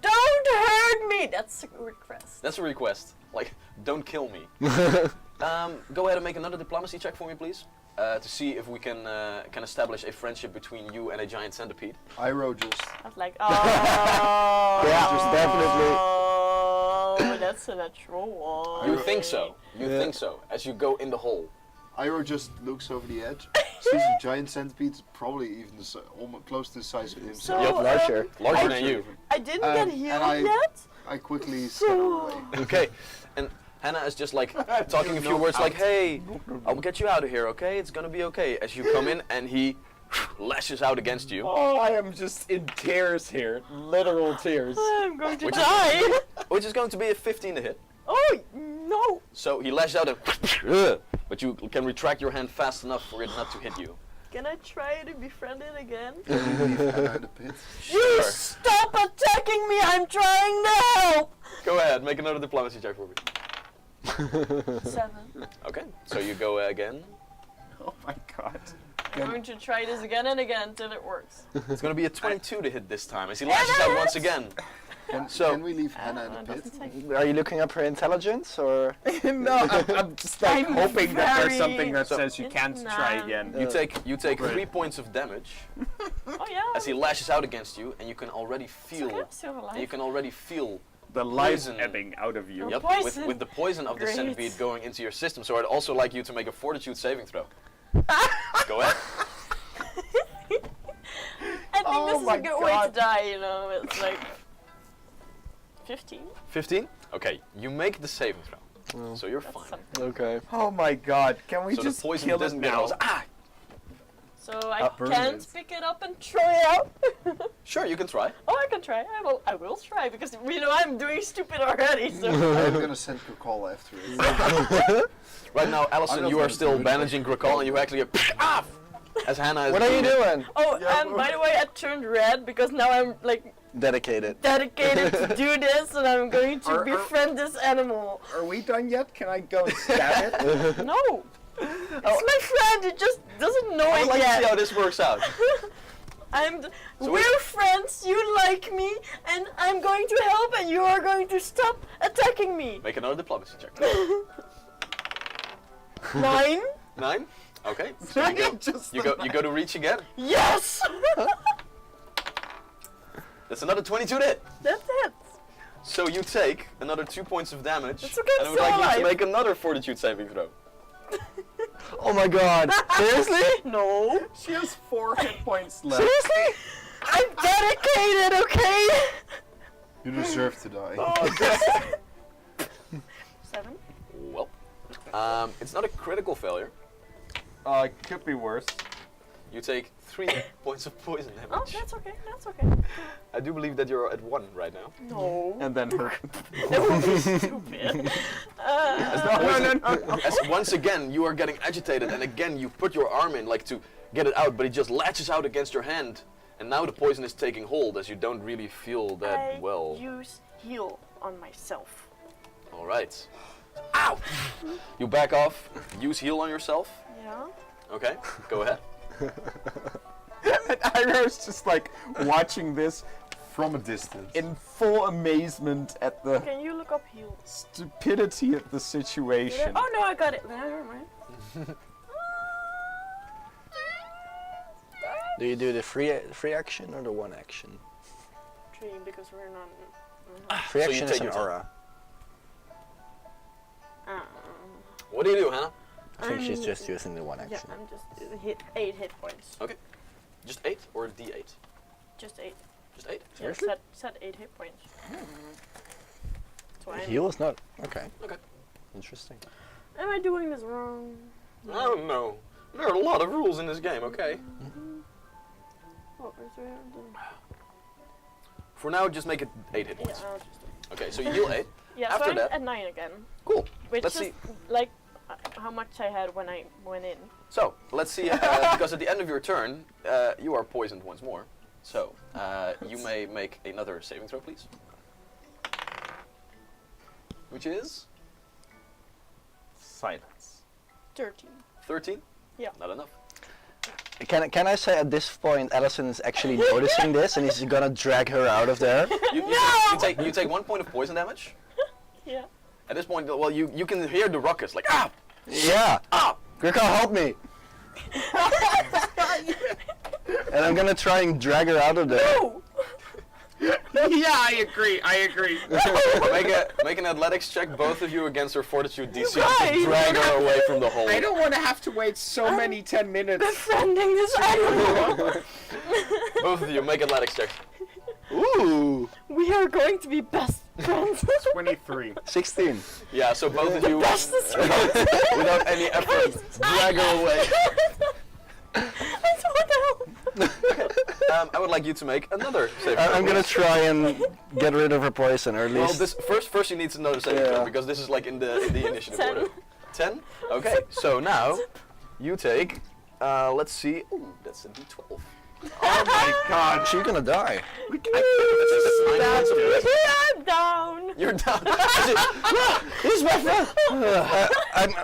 Don't hurt me. That's a request. That's a request. Like, don't kill me. Go ahead and make another diplomacy check for me, please, to see if we can establish a friendship between you and a giant centipede. Iro just I was like, oh. Yeah, just definitely. Oh, that's a natural one. You think so? You think so? As you go in the hole. Iro just looks over the edge, sees a giant centipede, probably even almost close to the size of himself. So, Yup, larger. Larger than you. I didn't And- get and healed I- yet. I quickly scatter away. Okay. And Hannah is just like talking a few words like, "Hey, I'll get you out of here, okay? It's gonna be okay." As you come in and he lashes out against you, Oh, I am just in tears here. Literal tears. I'm going to Which- die. which is going to be a 15 to hit. Oh no! So he lashes out and but you can retract your hand fast enough for it not to hit you. Can I try to befriend it again? Leave Hannah in the pit. You Sure. stop attacking me! I'm trying to help. Go ahead, make another diplomacy check for me. 7. Okay, so you go again. Oh my god. I'm going to try this again and again until it works. It's gonna be a 22 to hit this time as he lashes out once again. Can we leave Hannah in Oh, the it pit? doesn't take- Are you looking up her intelligence or? No, I'm just like I'm hoping that there's very- something that So- says you can't try Nah. again. You take Right. 3 points of damage Oh yeah. as he lashes out against you, and you can already It's feel. okay, I'm still alive. And you can already feel. The life Poison. ebbing out of you. Oh. Yep, Poison. with the poison of the Great. centipede going into your system. So I'd also like you to make a fortitude saving throw. Go ahead. I think Oh this is my a good way God. to die, you know. It's like 15. 15. Okay, you make the saving throw. So you're That's fine. something. Okay. Oh my god, can we So just the poison kill doesn't it get now? us. Ah! So I burn can't it. pick it up and try it out. Sure, you can try. Oh, I can try. I will try because I'm doing stupid already. So I'm gonna send a call after it. Right now, I'm Allison, not you are gonna still do it. bandaging Grakal, and you actually get ah! As Hannah is What are you doing? oh, and by the way, I turned red because now I'm like Dedicated. dedicated to do this, and I'm going to befriend this animal. Are we done yet? Can I go and stab it? No, it's my friend. It just doesn't know I'd it like to see how yet. this works out. So We're friends. You like me, and I'm going to help, and you are going to stop attacking me. Make another diplomacy check. 9. 9? Okay. So you go to reach again. Yes. That's another 22 to hit. That's it. So you take another 2 points of damage. It's okay, And I I'm would still like you to alive. make another fortitude saving throw. Oh my god. Seriously? No. She has 4 hit points left. Seriously? I'm dedicated. Okay. You deserve to die. 7. Well, it's not a critical failure. It could be worse. You take 3 points of poison Oh, damage. that's okay. That's okay. I do believe that you're at 1 right now. No. And then her. That would be stupid. As once again you are getting agitated, and again you put your arm in like to get it out, but it just latches out against your hand, and now the poison is taking hold as you don't really feel that I well. use heal on myself. All right. Ow! You back off. Use heal on yourself. Yeah. Okay. Go ahead. And Iro's just like watching this From a distance. in full amazement at the Can you look up heal? stupidity of the Did I- situation. Oh no, I got it. Never mind. Do you do the free action or the one action? 3 because we're not. Free So you action take is an your time. aura. What do you do, Hannah? I think she's just using the one Yeah, action. I'm just 8 hit points. Okay. Just 8 or D8? Just 8. Just 8. Yeah, Seriously? set 8 hit points. So Heal is not okay. Okay. Interesting. Am I doing this wrong? I don't know. There are a lot of rules in this game, okay? What was there? For now, just make it 8 hit Yeah, points. I'll just. Okay, so you heal 8. Yeah, After so I'm that- at 9 again. Cool. Which Let's is see. like how much I had when I went in. So, let's see, because at the end of your turn, you are poisoned once more. So, you may make another saving throw, please. Which is Silence. 13. 13? Yeah. Not enough. Can I say at this point Allison is actually noticing this and he's gonna drag her out of there? You take 1 point of poison damage. Yeah. At this point, well, you can hear the ruckus, like, ah! Yeah. Ah! Grika, help me! And I'm gonna try and drag her out of there. No! Yeah, I agree. Make an athletics check, both of you, against her fortitude DC guys! to drag her away from the hole. I don't want to have to wait so many 10 minutes. Befriending this animal! Both of you, make athletics checks. Ooh! We are going to be best friends. 23. 16. Yeah, so both of you, Bestest without any effort, drag her away. I don't know. I would like you to make another saving throw. I'm gonna please. try and get rid of her poison, or at Well, least. this first you need another saving throw Yeah. because this is like in the initiative 10. order. 10. Okay. So now you take. Let's see. Ooh, that's a D12. Oh my god. She's gonna die. That's 9 points of poison. I'm down. You're down. Who's my friend?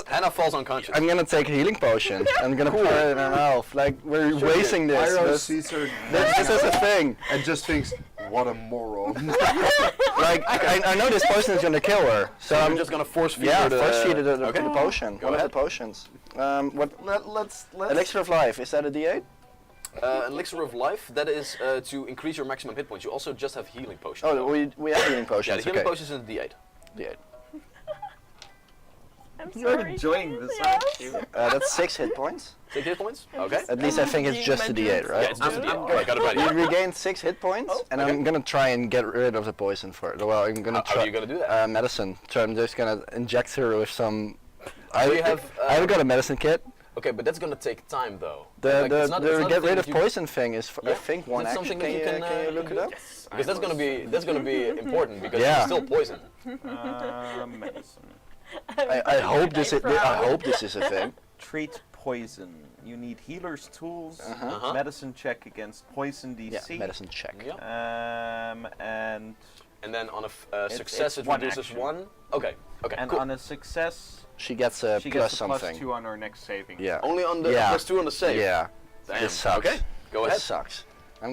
Hannah falls unconscious. I'm gonna take a healing potion. I'm gonna put it in her mouth. Like, we're wasting this. Iroh This, sees her this is a thing. and just thinks, what a moron. Like, I know this potion is gonna kill her. So I'm I'm just gonna force feed yeah, her the. force feed her the Okay. potion. Go One ahead. of the potions. What? Let's Elixir of life. Is that a D8? Elixir of life. That is to increase your maximum hit points. You also just have healing potions. Oh, we have healing yeah, potions. the healing Okay. potions is a D8. D8. I'm You're sorry. enjoying guys, this, yes. aren't you? That's 6 hit points. 6 hit points? I'm Okay. just- At least I think it's being just a mentioned. D8, right? Yeah, it's just a I'm D8. good. I got it right You here. regain 6 hit points, and okay. I'm gonna try and get rid of the poison for it. Well, I'm gonna How try are you gonna do that? medicine. So I'm just gonna inject her with some. So you have, I've got a medicine kit. Okay, but that's gonna take time though. The Like, it's not a get thing rid of that you- poison thing is I Yeah? think Is one that action. something Can that you look it up? Yes. Because that's gonna be important because Yeah. it's still poison. Medicine. I hope this is Proud. I hope this is a thing. Treat poison. You need healer's tools, Uh-huh. medicine check against poison Yeah, DC. medicine check. Yep. And And then on a success it's it one reduces action. 1. Okay. Okay. and cool. on a success, She gets a she plus gets a plus something. 2 on her next saving. Yeah. Only on the Yeah. +2 on the save. Yeah. Damn. This sucks. Okay. Go This ahead. sucks. We're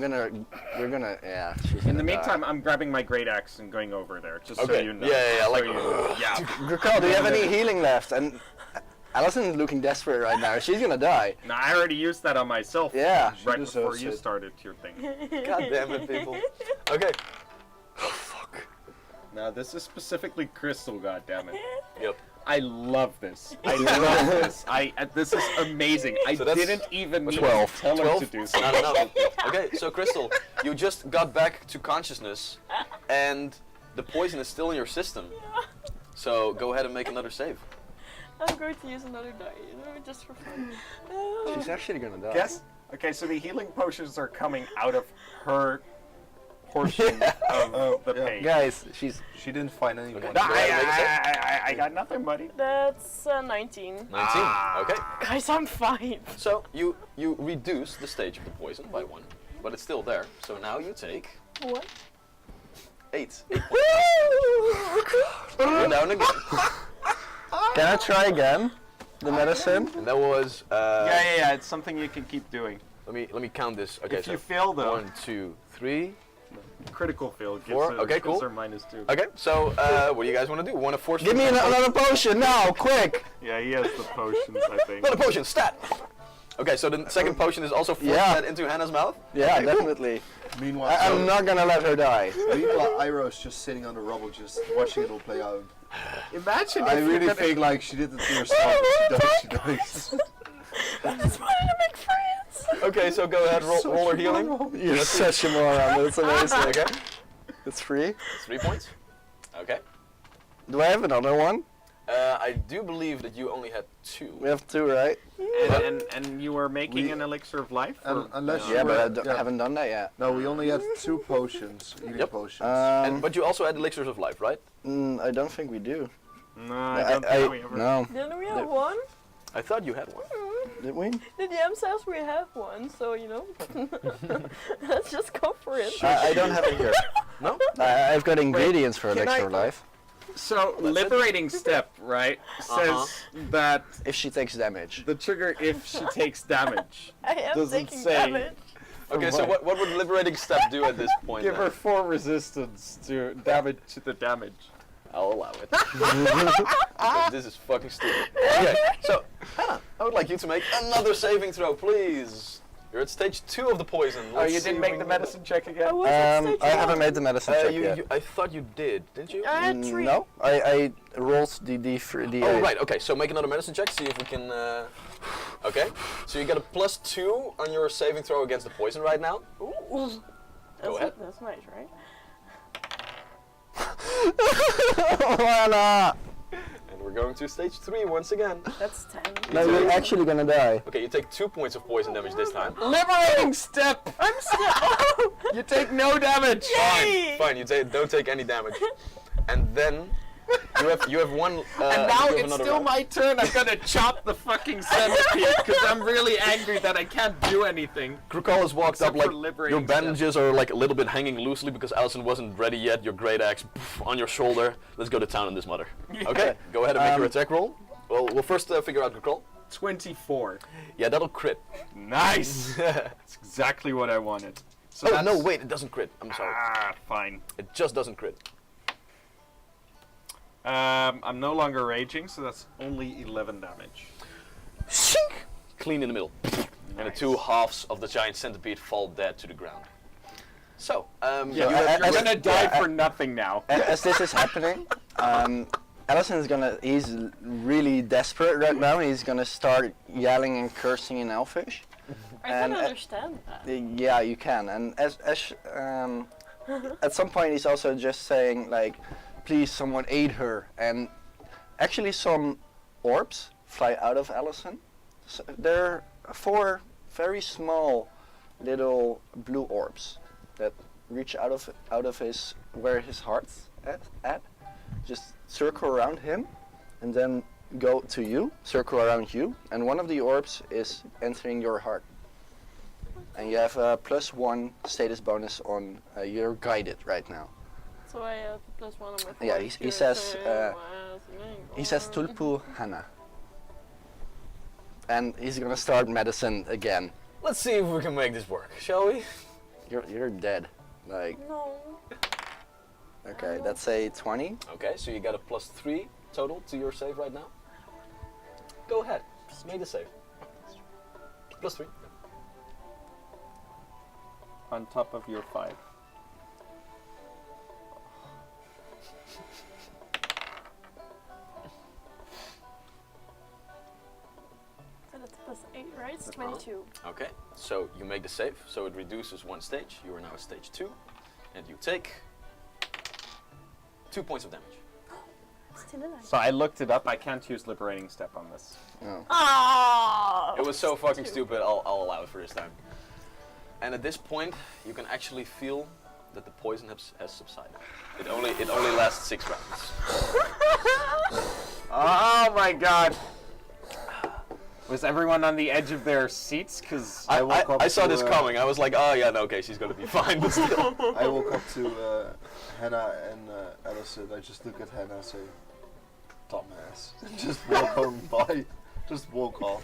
gonna. Yeah. She's In gonna the meantime, die. I'm grabbing my great axe and going over there, just so Okay. you know. Yeah, So like. you know. Yeah. Gurkal, do you have any healing left? And Allisson is looking desperate right now. She's gonna die. No, I already used that on myself. Yeah. Right deserves before you it. started your thing. God damn it, people. Okay. Now this is specifically Crystal. God damn it. Yep. I love this. I love this. This is amazing. I So that's- didn't even need 12. to tell her 12? to do No, something. no, no. Okay, so Crystal, you just got back to consciousness, and the poison is still in your system. So go ahead and make another save. I'm going to use another die, just for fun. She's actually gonna die. Guess. Okay, so the healing potions are coming out of her portion of the pain. Guys, She didn't find anyone. Okay. No, Go ahead and make a save. I got nothing, buddy. That's 19. 19. Ah. Okay. Guys, I'm fine. So you reduce the stage of the poison by 1, but it's still there. So now you take What? 8. 8 You're down again. can I try again? The medicine. And that was Yeah. It's something you can keep doing. let me count this. Okay, If so you fail though, 1, 2, 3. Critical fail gives 4, her, okay, cool. gives her -2. Okay, so what do you guys want to do? Want to force? Give me another potion now, quick! Yeah, he has the potions, I think. Another potion, stat! Okay, so the second potion is also forced Yeah. that into Hannah's mouth? Yeah, Okay, cool. definitely. Meanwhile, I'm not gonna let her die. meanwhile, Iroh's just sitting on the rubble, just watching it all play out. Imagine I if you really could- think like she did it to herself. She does. I just wanted to make friends. Okay, so go ahead, roll her healing. You're such a moron, it's amazing. Okay, It's free. 3 points. Okay. Do I have another one? I do believe that you only had 2. We have 2, right? And you were making We- an elixir of life? or- Unless Yeah, but I yeah. haven't done that yet. No, we only had 2 potions, healing Yep. potions. But you also had elixirs of life, right? I don't think we do. No, I don't think we ever. No. Didn't we Yep. have one? I thought you had one. Did we? The DM says we have one, so let's just go for it. I don't have it here. No? I've got ingredients for can elixir I- of life. So, liberating step, right, says that If she takes damage. the trigger if she takes damage. I am Doesn't taking say. damage. Okay, so what would liberating step do at this point? Give then? her 4 resistance to damage to the damage. I'll allow it. Because this is fucking stupid. Okay, so Hannah, I would like you to make another saving throw, please. You're at stage 2 of the poison. Oh, Let's you see didn't if make we the can- medicine check I again? was at stage I haven't one. made the medicine check yet. I thought you did, didn't you? I had 3. No, I rolled the D8. Oh, right, okay, so make another medicine check, see if we can, okay. So you get a +2 on your saving throw against the poison right now. Ooh. ahead. That's nice, right? Voila! And we're going to stage 3 once again. That's 10. No, you're actually gonna die. Okay, you take 2 points of poison damage this time. Liberating step! I'm still. You take no damage! Yay! Fine, you don't take any damage. And then you have one. And now you have it's another still round. my turn. I'm gonna chop the fucking centipede because I'm really angry that I can't do anything. Krukal has walked Except up like for liberating your bandages are like a little bit hanging loosely because Allisôn wasn't ready yet. Your great axe on your shoulder. Let's go to town on this mother. Okay, go ahead and make your attack roll. Well, we'll first figure out Krukal. 24. Yeah, that'll crit. Nice. That's exactly what I wanted. So Oh that's, no, wait, it doesn't crit. I'm sorry. Fine. It just doesn't crit. I'm no longer raging, so that's only 11 damage. Shink! Clean in the middle. And the 2 halves of the giant centipede fall dead to the ground. So, Yeah, you're gonna die for nothing now. As this is happening, Allison is he's really desperate right now. He's gonna start yelling and cursing in Elfish. I can And, understand that. Yeah, you can. And at some point he's also just saying like, please someone aid her. And actually some orbs fly out of Allison. So they're 4 very small little blue orbs that reach out of his where his heart's at. Just circle around him and then go to you, circle around you, and one of the orbs is entering your heart. And you have a +1 status bonus on you're guided right now. So I have +1 on my Yeah, fortitude, he says, so He says Tulpu Hana. And he's gonna start medicine again. Let's see if we can make this work, shall we? You're dead. Like, No. okay, that's a 20. Okay, so you got a +3 total to your save right now. Go ahead, make the save. +3. On top of your 5. So that's +8, right? It's 22. Okay, so you make the save, so it reduces 1 stage. You are now at stage 2, and you take 2 points of damage. Still alive. So I looked it up. I can't use liberating step on this. Oh. Ah! It was so fucking stupid, I'll allow it for this time. And at this point, you can actually feel that the poison has subsided. It only lasts 6 rounds. Oh my god! Was everyone on the edge of their seats? Because I woke up I saw to, this coming. I was like, oh yeah, no, okay, she's gonna be fine, but still. I woke up to Hannah and Allison. I just look at Hannah and say, dumbass. Just walk on by. Just walk off.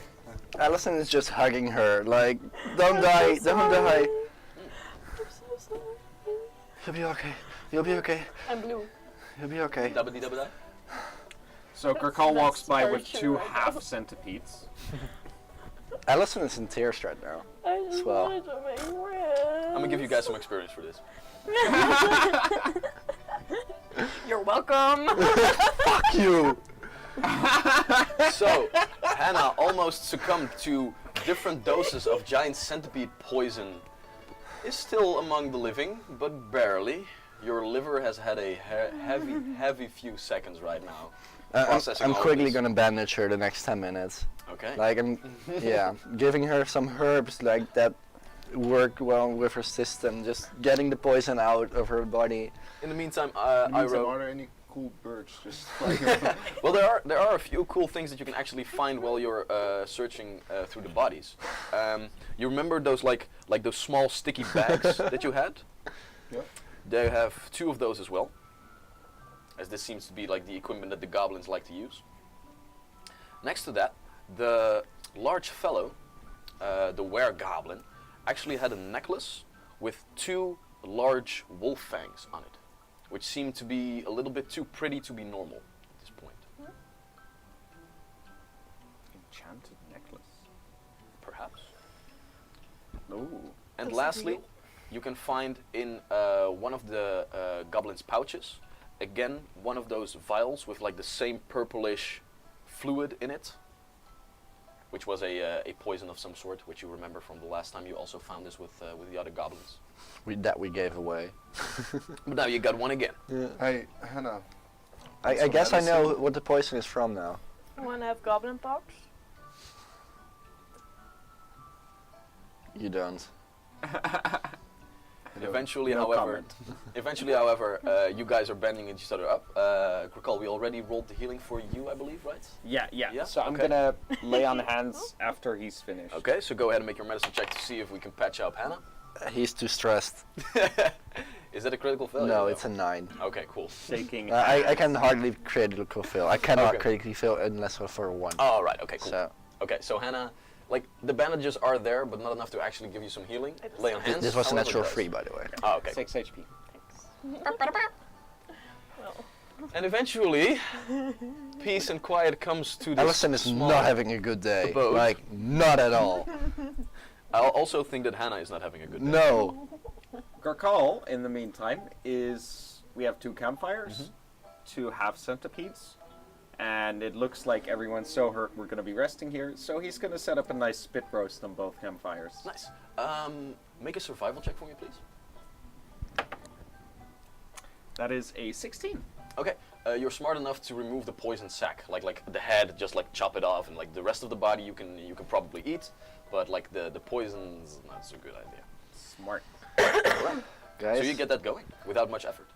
Allison is just hugging her, like, don't die, don't die. I'm so sorry. You'll be okay. You'll be okay. I'm blue. You'll be okay. Dabba-dee-dabba-da. So Gurkal walks That's by very with true 2 right now. half centipedes. Allison is in tears right now. I just Swell. wanted to make friends. I'm gonna give you guys some experience for this. You're welcome. Fuck you! So, Hannah almost succumbed to different doses of giant centipede poison. Is still among the living, but barely. Your liver has had a heavy few seconds right now. Processing I'm all of quickly this. gonna bandage her the next 10 minutes. Okay. Like, yeah, giving her some herbs like that work well with her system, just getting the poison out of her body. In the meantime, Are Iro. there any cool birds just like Well, there are a few cool things that you can actually find while you're searching through the bodies. You remember those like those small sticky bags that you had? Yeah. They have 2 of those as well, as this seems to be like the equipment that the goblins like to use. Next to that, the large fellow, the were-goblin, actually had a necklace with 2 large wolf fangs on it, which seemed to be a little bit too pretty to be normal at this point. Enchanted necklace. Perhaps. Ooh. And That's lastly, real. you can find in one of the goblin's pouches, again, one of those vials with like the same purplish fluid in it, which was a poison of some sort, which you remember from the last time you also found this with the other goblins. That we gave away. But now you got one again. Hey, Hannah. I some guess I know medicine? what the poison is from now. Wanna have goblin pox? You don't. Eventually, No however, comment. you guys are bending each other up. Recall, we already rolled the healing for you, I believe, right? Yeah. Yeah? So I'm Okay. gonna lay on hands after he's finished. Okay, so go ahead and make your medicine check to see if we can patch up Hannah. He's too stressed. Is that a critical failure? No, though? it's a 9. Okay, cool. Shaking. I can hardly critically fail. I cannot Okay. critically fail unless for 1. Oh, right. Okay, cool. So Okay, so Hannah, like the bandages are there, but not enough to actually give you some healing. Lay on hands. this was a however, natural it does. 3, by the way. Oh, okay. 6 HP. Well, And eventually, peace and quiet comes to this Allison is small not having a good day. abode. Like, not at all. I also think that Hannah is not having a good day. No. Garkal, in the meantime, we have 2 campfires, 2 half centipedes, and it looks like everyone's so hurt we're going to be resting here. So he's going to set up a nice spit roast on both campfires. Nice. Make a survival check for me, please. That is a 16. Okay. You're smart enough to remove the poison sac, like the head, just like chop it off, and like the rest of the body you can probably eat, but like the poison's not so good idea. Smart. Guys, So you get that going without much effort.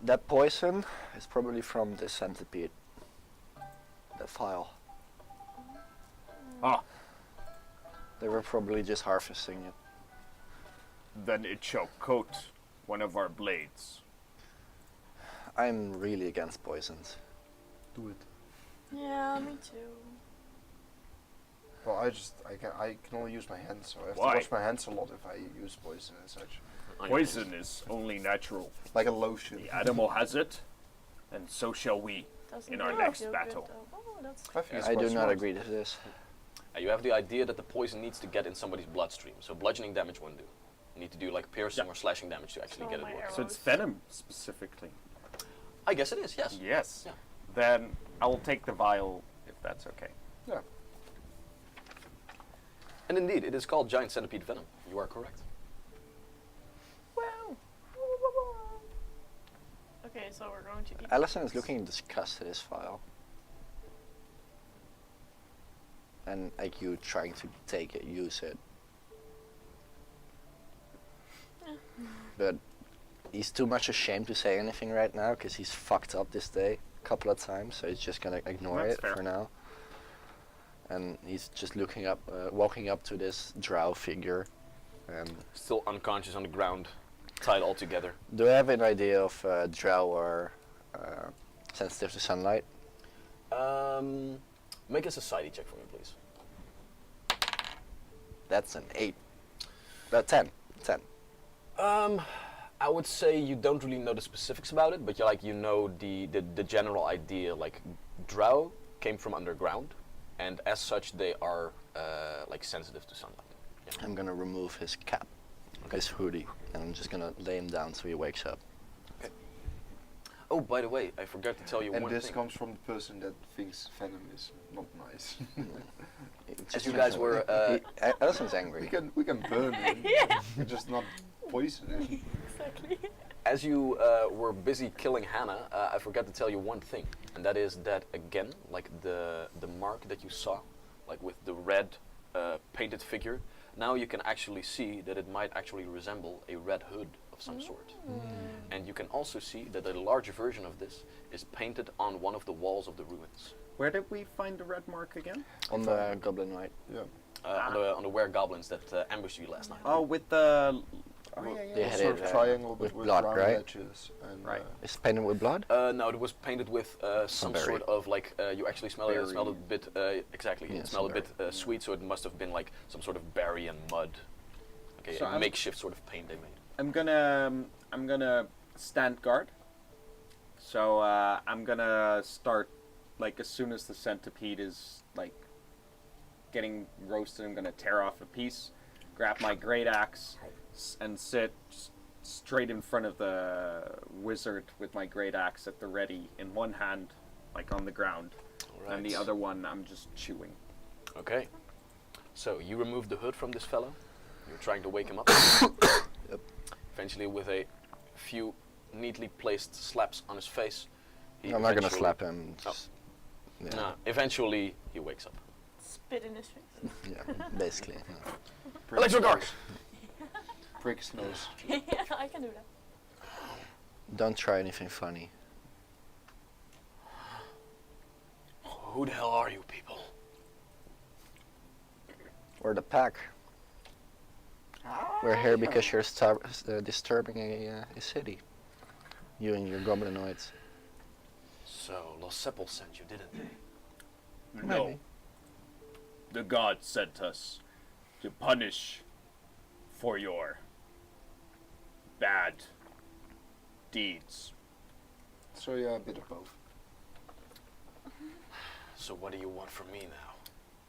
that poison is probably from the centipede. The file. Ah, They were probably just harvesting it. then it shall coat one of our blades. I'm really against poisons. Do it. Yeah, me too. Well, I can only use my hands, so I have Why? to wash my hands a lot if I use poison and such. Poison is only natural. Like a lotion. The animal has it, and so shall we. Doesn't In our feel next good, battle. though. Oh, that's I think it's I quite do not smart. agree to this. You have the idea that the poison needs to get in somebody's bloodstream, so bludgeoning damage won't do. You need to do like piercing Yeah. or slashing damage to actually So get it my working. So it's Arrows. venom specifically. I guess it is, yes. Yes. Yeah. Then I will take the vial if that's okay. Yeah. And indeed, it is called giant centipede venom. You are correct. Wow. Okay, so we're going to eat. Allisôn is looking disgusted at his file. And like you trying to take it, use it. But he's too much ashamed to say anything right now because he's fucked up this day a couple of times, so he's just gonna ignore That's it fair. for now. And he's just looking up, walking up to this drow figure. And Still unconscious on the ground, tied all together. do I have an idea of drow are sensitive to sunlight? Make a society check for me, please. That's an 8. 10. 10. I would say you don't really know the specifics about it, but you know the general idea. Like, drow came from underground, and as such they are like sensitive to sunlight. Yeah. I'm gonna remove his cap, his hoodie, and I'm just gonna lay him down so he wakes up. Oh, by the way, I forgot to tell you And one this thing. comes from the person that thinks venom is not nice. As you guys were, Allison's angry. we can burn him. Yeah. We just not poison him. Exactly. As you were busy killing Hannah, I forgot to tell you one thing, and that is that again, like the mark that you saw, like with the red painted figure, now you can actually see that it might actually resemble a red hood of some sort. And you can also see that a larger version of this is painted on one of the walls of the ruins. Where did we find the red mark again? On the goblin white. Yeah. On the were-goblins that ambushed you last night. Oh, with the. Oh, They a had sort it, of triangle with with blood, round right? edges and Right. It's painted with blood? No, it was painted with some berry. sort of like you actually smell it. It smelled a Berry. bit exactly. Yeah, It smelled a some bit sweet, so it must have been like some sort of berry and mud. Okay, So a I'm- makeshift sort of paint they made. I'm gonna stand guard. So I'm gonna start like as soon as the centipede is like getting roasted. I'm gonna tear off a piece, grab my great axe, and sit straight in front of the wizard with my great axe at the ready in one hand, like on the ground, and the other one I'm just chewing. Okay. So you remove the hood from this fellow. You're trying to wake him up. Yep. Eventually, with a few neatly placed slaps on his face, he I'm not gonna eventually- slap him. Just, yeah, No, eventually he wakes up. Spit in his face. yeah, basically. Yeah. Electric arc. Prick his nose. Yeah, I can do that. Don't try anything funny. Who the hell are you people? Or the pack. We're here because you're disturbing a city. You and your goblinoids. So Los Sepul sent you, didn't they? No, Maybe. the gods sent us to punish for your bad deeds. So yeah, a bit of both. So what do you want from me now?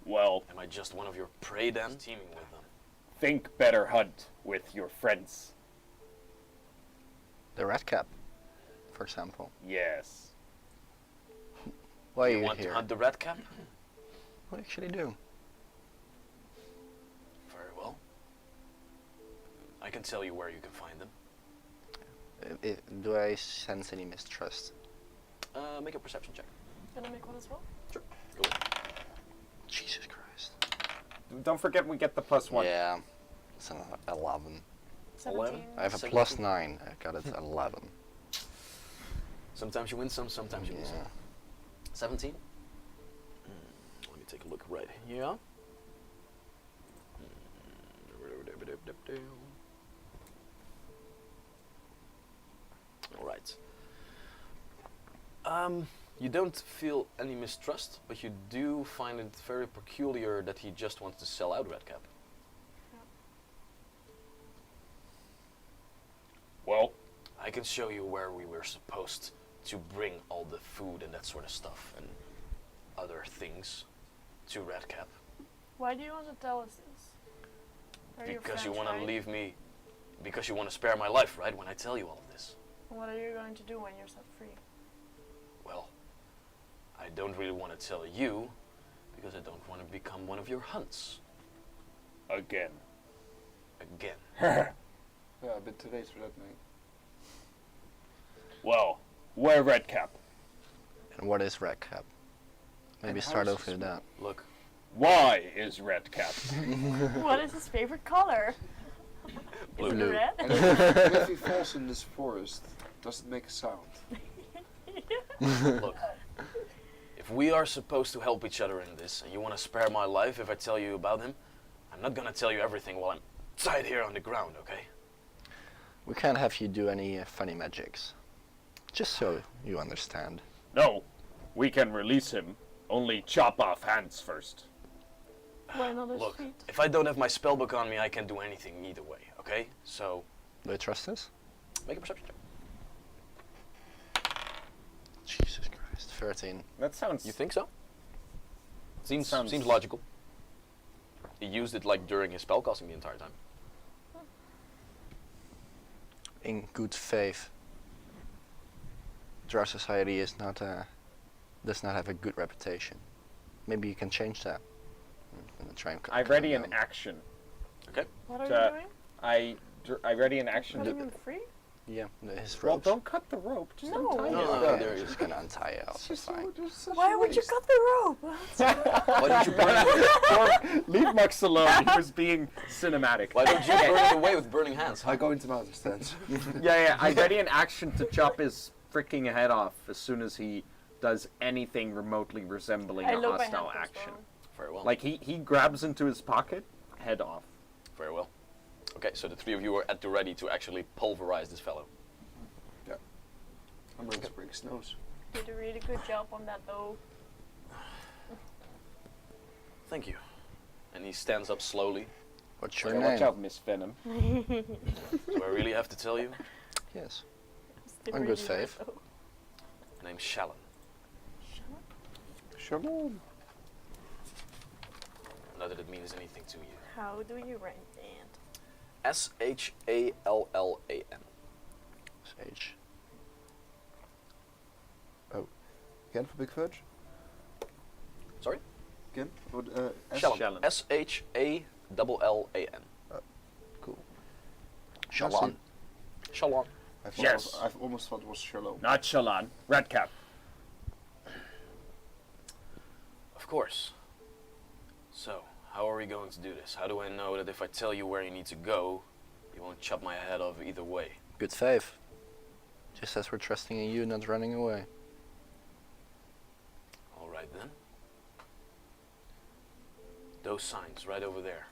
Well, Am I just one of your prey then? Teaming with them. think better hunt with your friends. The red cap, for example. Yes. Why are You you want here? to hunt the red cap? I actually do. Very well. I can tell you where you can find them. Do I sense any mistrust? Make a perception check. Can I make one as well? Go ahead. Jesus Christ. Don't forget we get the +1. Yeah, it's an 11. 17. I have a 17. plus 9. I got it at 11. Sometimes you win some, sometimes you lose some. Yeah. 17? Let me take a look right here. Alright. You don't feel any mistrust, but you do find it very peculiar that he just wants to sell out Redcap. Well, I can show you where we were supposed to bring all the food and that sort of stuff and other things to Redcap. Why do you want to tell us this? Are you Because you French, want to right? leave me, because you want to spare my life, right? When I tell you all of this. What are you going to do when you're set free? Well, I don't really want to tell you, because I don't want to become one of your hunts again. again. Yeah, a bit too late for that, mate. Well, where Redcap? And what is Red Cap? Maybe And how start is off this with that. Look, Why is Redcap? What is his favorite color? Blue. Is it Blue. red? And if he falls in this forest, does it make a sound? look. If we are supposed to help each other in this, and you want to spare my life if I tell you about him, I'm not gonna tell you everything while I'm tied here on the ground, okay? We can't have you do any funny magics. Just so you understand. No, we can release him. Only chop off hands first. Why not his Look, feet? if I don't have my spellbook on me, I can do anything either way, okay? So, Do you trust us? make a perception check. Jesus Christ. 13. That sounds. You think so? Seems Sounds- logical. He used it like during his spellcasting the entire time. In good faith. Drow society is not does not have a good reputation. Maybe you can change that. I'm gonna try and I calm ready down. an action. What are to- you doing? I ready an action. Putting To, him free? Yeah, his well, ropes. don't cut the rope. Just No. untie No, it. no, Yeah, there I'm you just gonna untie it off. It's fine. Why would you cut the rope? Why don't you burn it? Leave Max alone. He was being cinematic. Why don't you burn it away with burning hands? I go into mountain stance. Yeah. I ready an action to chop his freaking head off as soon as he does anything remotely resembling I a look my hostile hand action. Very well. Like he grabs into his pocket, head off. Very well. Okay, so the three of you are at the ready to actually pulverize this fellow. I'm going to break his nose. Did a really good job on that though. Thank you. And he stands up slowly. What's your Yeah, name? watch out, Miss Venom. Do I really have to tell you? Yes. Still On good really red, faith. though. My name's Shalon. Shalom. Not that it means anything to you. How do you write that? Shallan. Sage. Again for Big Fudge? Sorry? Again? What, Shallan. Shallan. Shallan. Cool. Shalon. Shalon. Yes. I've almost thought it was Shalom. Not Shallan. Redcap. Of course. So, how are we going to do this? How do I know that if I tell you where you need to go, you won't chop my head off either way? Good faith. Just as we're trusting in you, not running away. All right then. Those signs right over there.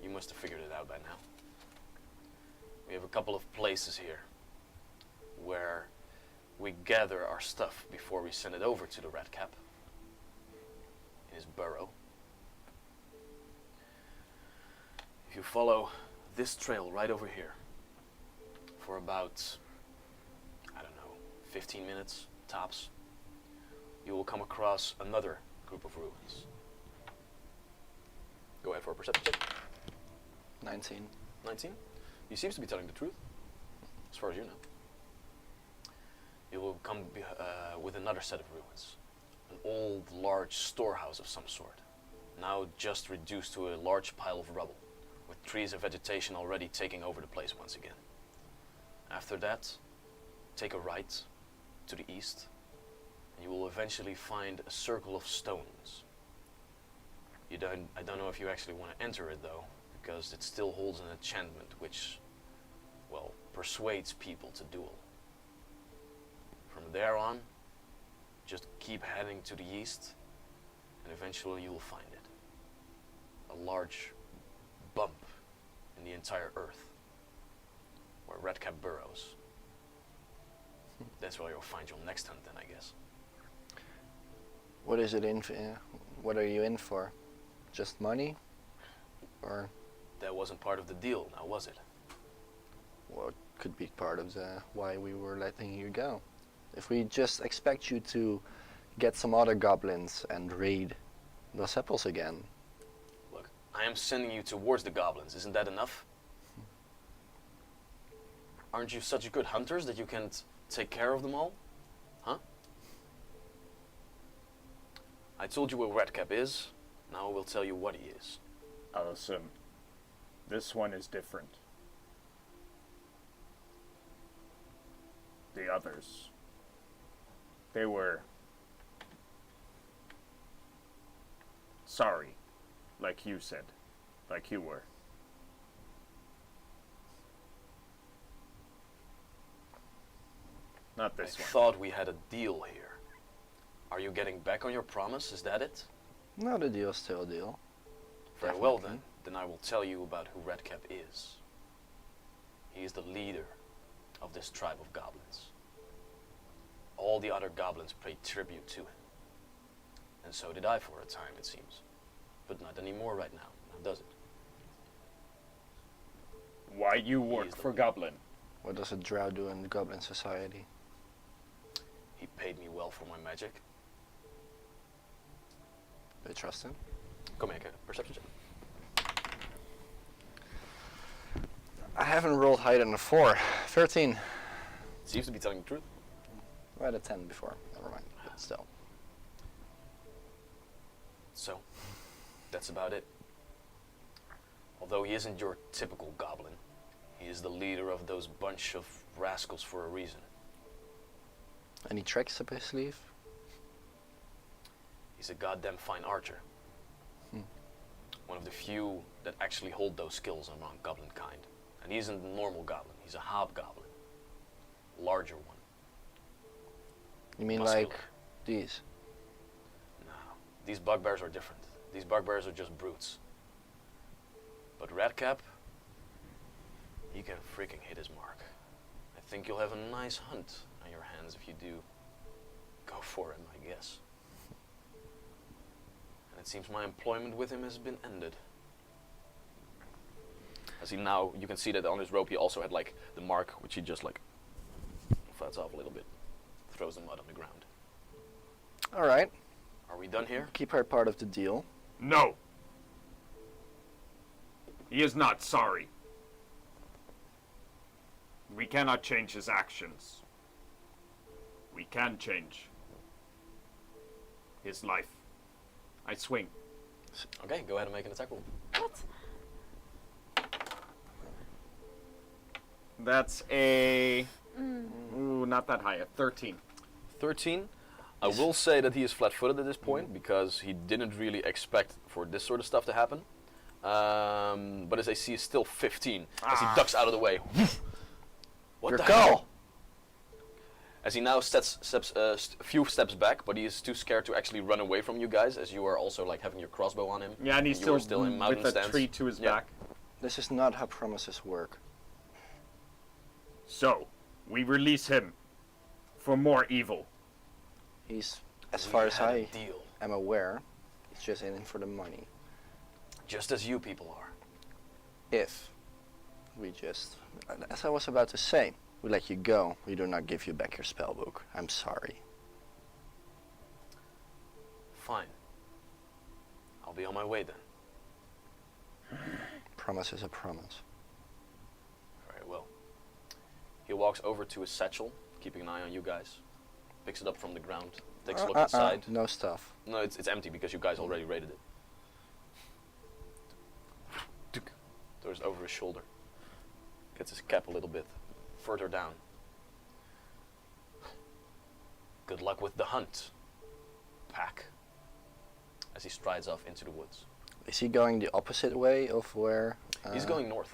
You must have figured it out by now. We have a couple of places here where we gather our stuff before we send it over to the Red Cap in his burrow. If you follow this trail right over here for about, I don't know, 15 minutes tops, you will come across another group of ruins. Go ahead for a perception check. 19. 19. He seems to be telling the truth, as far as you know. You will come with another set of ruins. An old, large storehouse of some sort, now just reduced to a large pile of rubble, with trees and vegetation already taking over the place once again. After that, take a right to the east, and you will eventually find a circle of stones. I don't know if you actually want to enter it though, because it still holds an enchantment which, well, persuades people to duel. From there on, just keep heading to the east, and eventually you will find it. A large bump in the entire earth, where Redcap burrows. That's where you'll find your next hunt then, I guess. What is it in? What are you in for? Just money, or That wasn't part of the deal, now was it? what could be part of the why we were letting you go? If we just expect you to get some other goblins and raid the sepals again, Look, I am sending you towards the goblins, isn't that enough? Aren't you such good hunters that you can take care of them all? Huh? I told you where Redcap is, now I will tell you what he is. Allisôn, this one is different. The others, they were sorry, like you said, like you were. Not I this one. thought we had a deal here. Then. Are you getting back on your promise? Is that it? no, the deal's still a deal. Very well Definitely. then. Then I will tell you about who Redcap is. He is the leader of this tribe of goblins. All the other goblins pay tribute to him. And so did I for a time, it seems. But not anymore right now, does it? Why you He work is the for leader. Goblin? What does a drow do in the Goblin Society? He paid me well for my magic. They trust him. Go make a perception check. I haven't rolled higher than a 4. 13. Seems to be telling the truth. I had a 10 before. Never mind. But still. So, that's about it. Although he isn't your typical goblin, he is the leader of those bunch of rascals for a reason. Any tricks up his sleeve? He's a goddamn fine archer. Hmm. One of the few that actually hold those skills among goblin kind. And he isn't a normal goblin, he's a hobgoblin. Larger one. You mean Muscular. like these? No, these bugbears are different. These bugbears are just brutes. But Redcap, he can freaking hit his mark. I think you'll have a nice hunt on your hands if you do go for him, I guess. And it seems my employment with him has been ended. As he now, you can see that on his rope he also had like the mark, which he just like flats off a little bit, throws the mud on the ground. Alright. Are we done here? Keep her part of the deal. No. He is not sorry. We cannot change his actions. We can change his life. I swing. Okay, go ahead and make an attack roll. What? That's a... Ooh, not that high. A 13. 13. I will say that he is flat-footed at this point because he didn't really expect for this sort of stuff to happen. But as I see, is still 15 as he ducks out of the way. What Your the call. hell? As he now steps a few steps back, but he is too scared to actually run away from you guys, as you are also like having your crossbow on him. Yeah, and he's You are still in mountain with a stance. tree to his Yeah. back. This is not how promises work. So, we release him for more evil. He's, as We far as had a I deal, am aware, he's just in it for the money. just as you people are. If we just, as I was about to say, we let you go, we do not give you back your spellbook. I'm sorry. Fine. I'll be on my way then. Promise is a promise. Very well. He walks over to his satchel, keeping an eye on you guys. Picks it up from the ground, Takes a look inside. No stuff. No, it's empty because you guys already raided it. Throws over his shoulder. Gets his cap a little bit further down. Good luck with the hunt, pack. As he strides off into the woods. Is he going the opposite way of where? He's going north.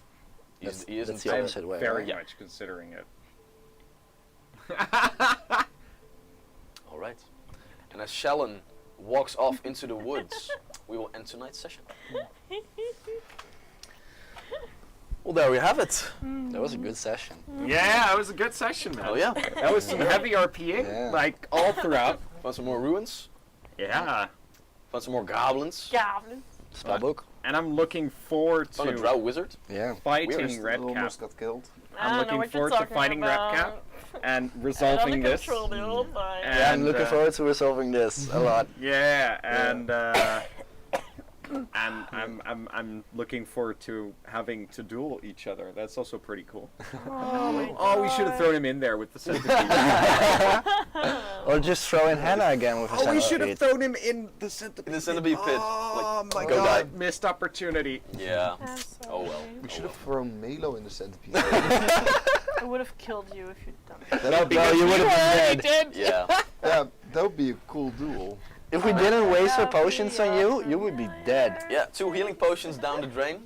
He isn't that's the taking- opposite way. Very right? much considering it. All right. And as Shallon walks off into the woods, we will end tonight's session. Well, there we have it. That was a good session. Yeah, it was a good session, man. Oh yeah. That was some heavy RPing, Yeah. like all throughout. Found some more ruins. Yeah. Found some more goblins. Goblin. Spellbook. And I'm looking forward Found a to drow wizard. Yeah. fighting Redcap. Almost got killed. I I'm don't know looking what you're forward to talking fighting about. Redcap and I resolving had under this. control the whole time. Yeah, I'm And, looking forward to resolving this a lot. Yeah, and I'm looking forward to having to duel each other. That's also pretty cool. Oh, my Oh, we should have God. thrown him in there with the centipede. Or just throw in Hannah again with a Oh, we should have centipede. thrown him in the centipede. In the centipede pit. Oh Like, my go god, die. missed opportunity. Yeah. I'm Oh well. sorry. We should have thrown Melo in the centipede. I would have killed you if you'd done it. That'd be No, you would have been dead. Yeah. yeah, that would be a cool duel. If we didn't waste our That'd be potions on you would be dead. Yeah. 2 healing potions down the drain.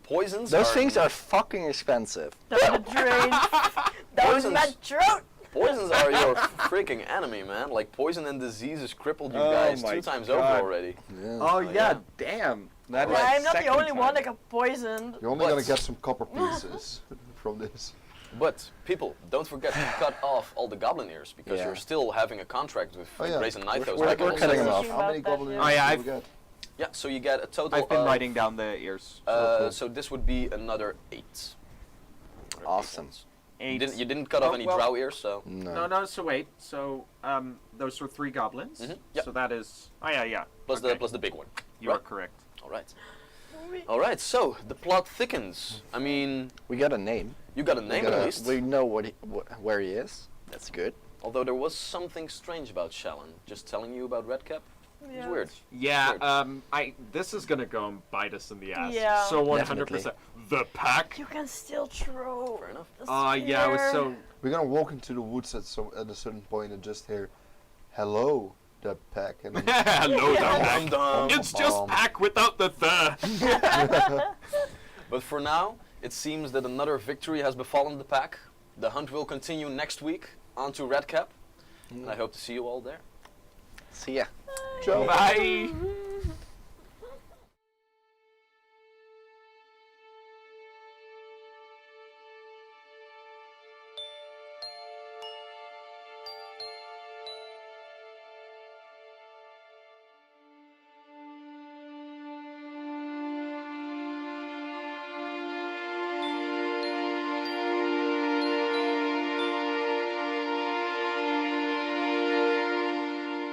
Poisons. Those things are fucking expensive. Down the drain. That was my Poisons. throat. Poisons are your freaking enemy, man. Like poison and diseases crippled you Oh guys my 2 times God. over already. Yeah. Oh yeah. yeah, damn. That is I'm not the second only time. one that got poisoned. You're only But- gonna get some copper pieces from this. But people, don't forget to cut off all the goblin ears because Yeah. you're still having a contract with Oh, yeah. Brazen Nithos. We're like I cutting said. them off. How many About that, goblin yeah. Oh, yeah, ears do we get? Yeah. So you get a total. I've been of, writing down the ears. So this would be another 8. Another 8 Awesome. ones. 8. You didn't cut off Oh, any well- drow ears, so. No, so wait. So those were 3 goblins. Mhm, yep. So that is. Oh yeah. Plus Okay. the big one. You are right. correct. All right. All right. So the plot thickens. I mean, We got a name. you got a name at least. We know where he is. That's good. Although there was something strange about Shallon. Just telling you about Redcap. It's weird. Yeah. Weird. This is gonna go and bite us in the ass. Yeah. So 100%. The pack. You can still throw. Fair enough. the Yeah. It was spear. so. We're gonna walk into the woods at a certain point and just hear, "Hello, the pack," and then Hello, the Yeah. pack. Dum. It's just pack without the But for now, it seems that another victory has befallen the pack. The hunt will continue next week onto Redcap. And I hope to see you all there. See ya. Ciao. Bye.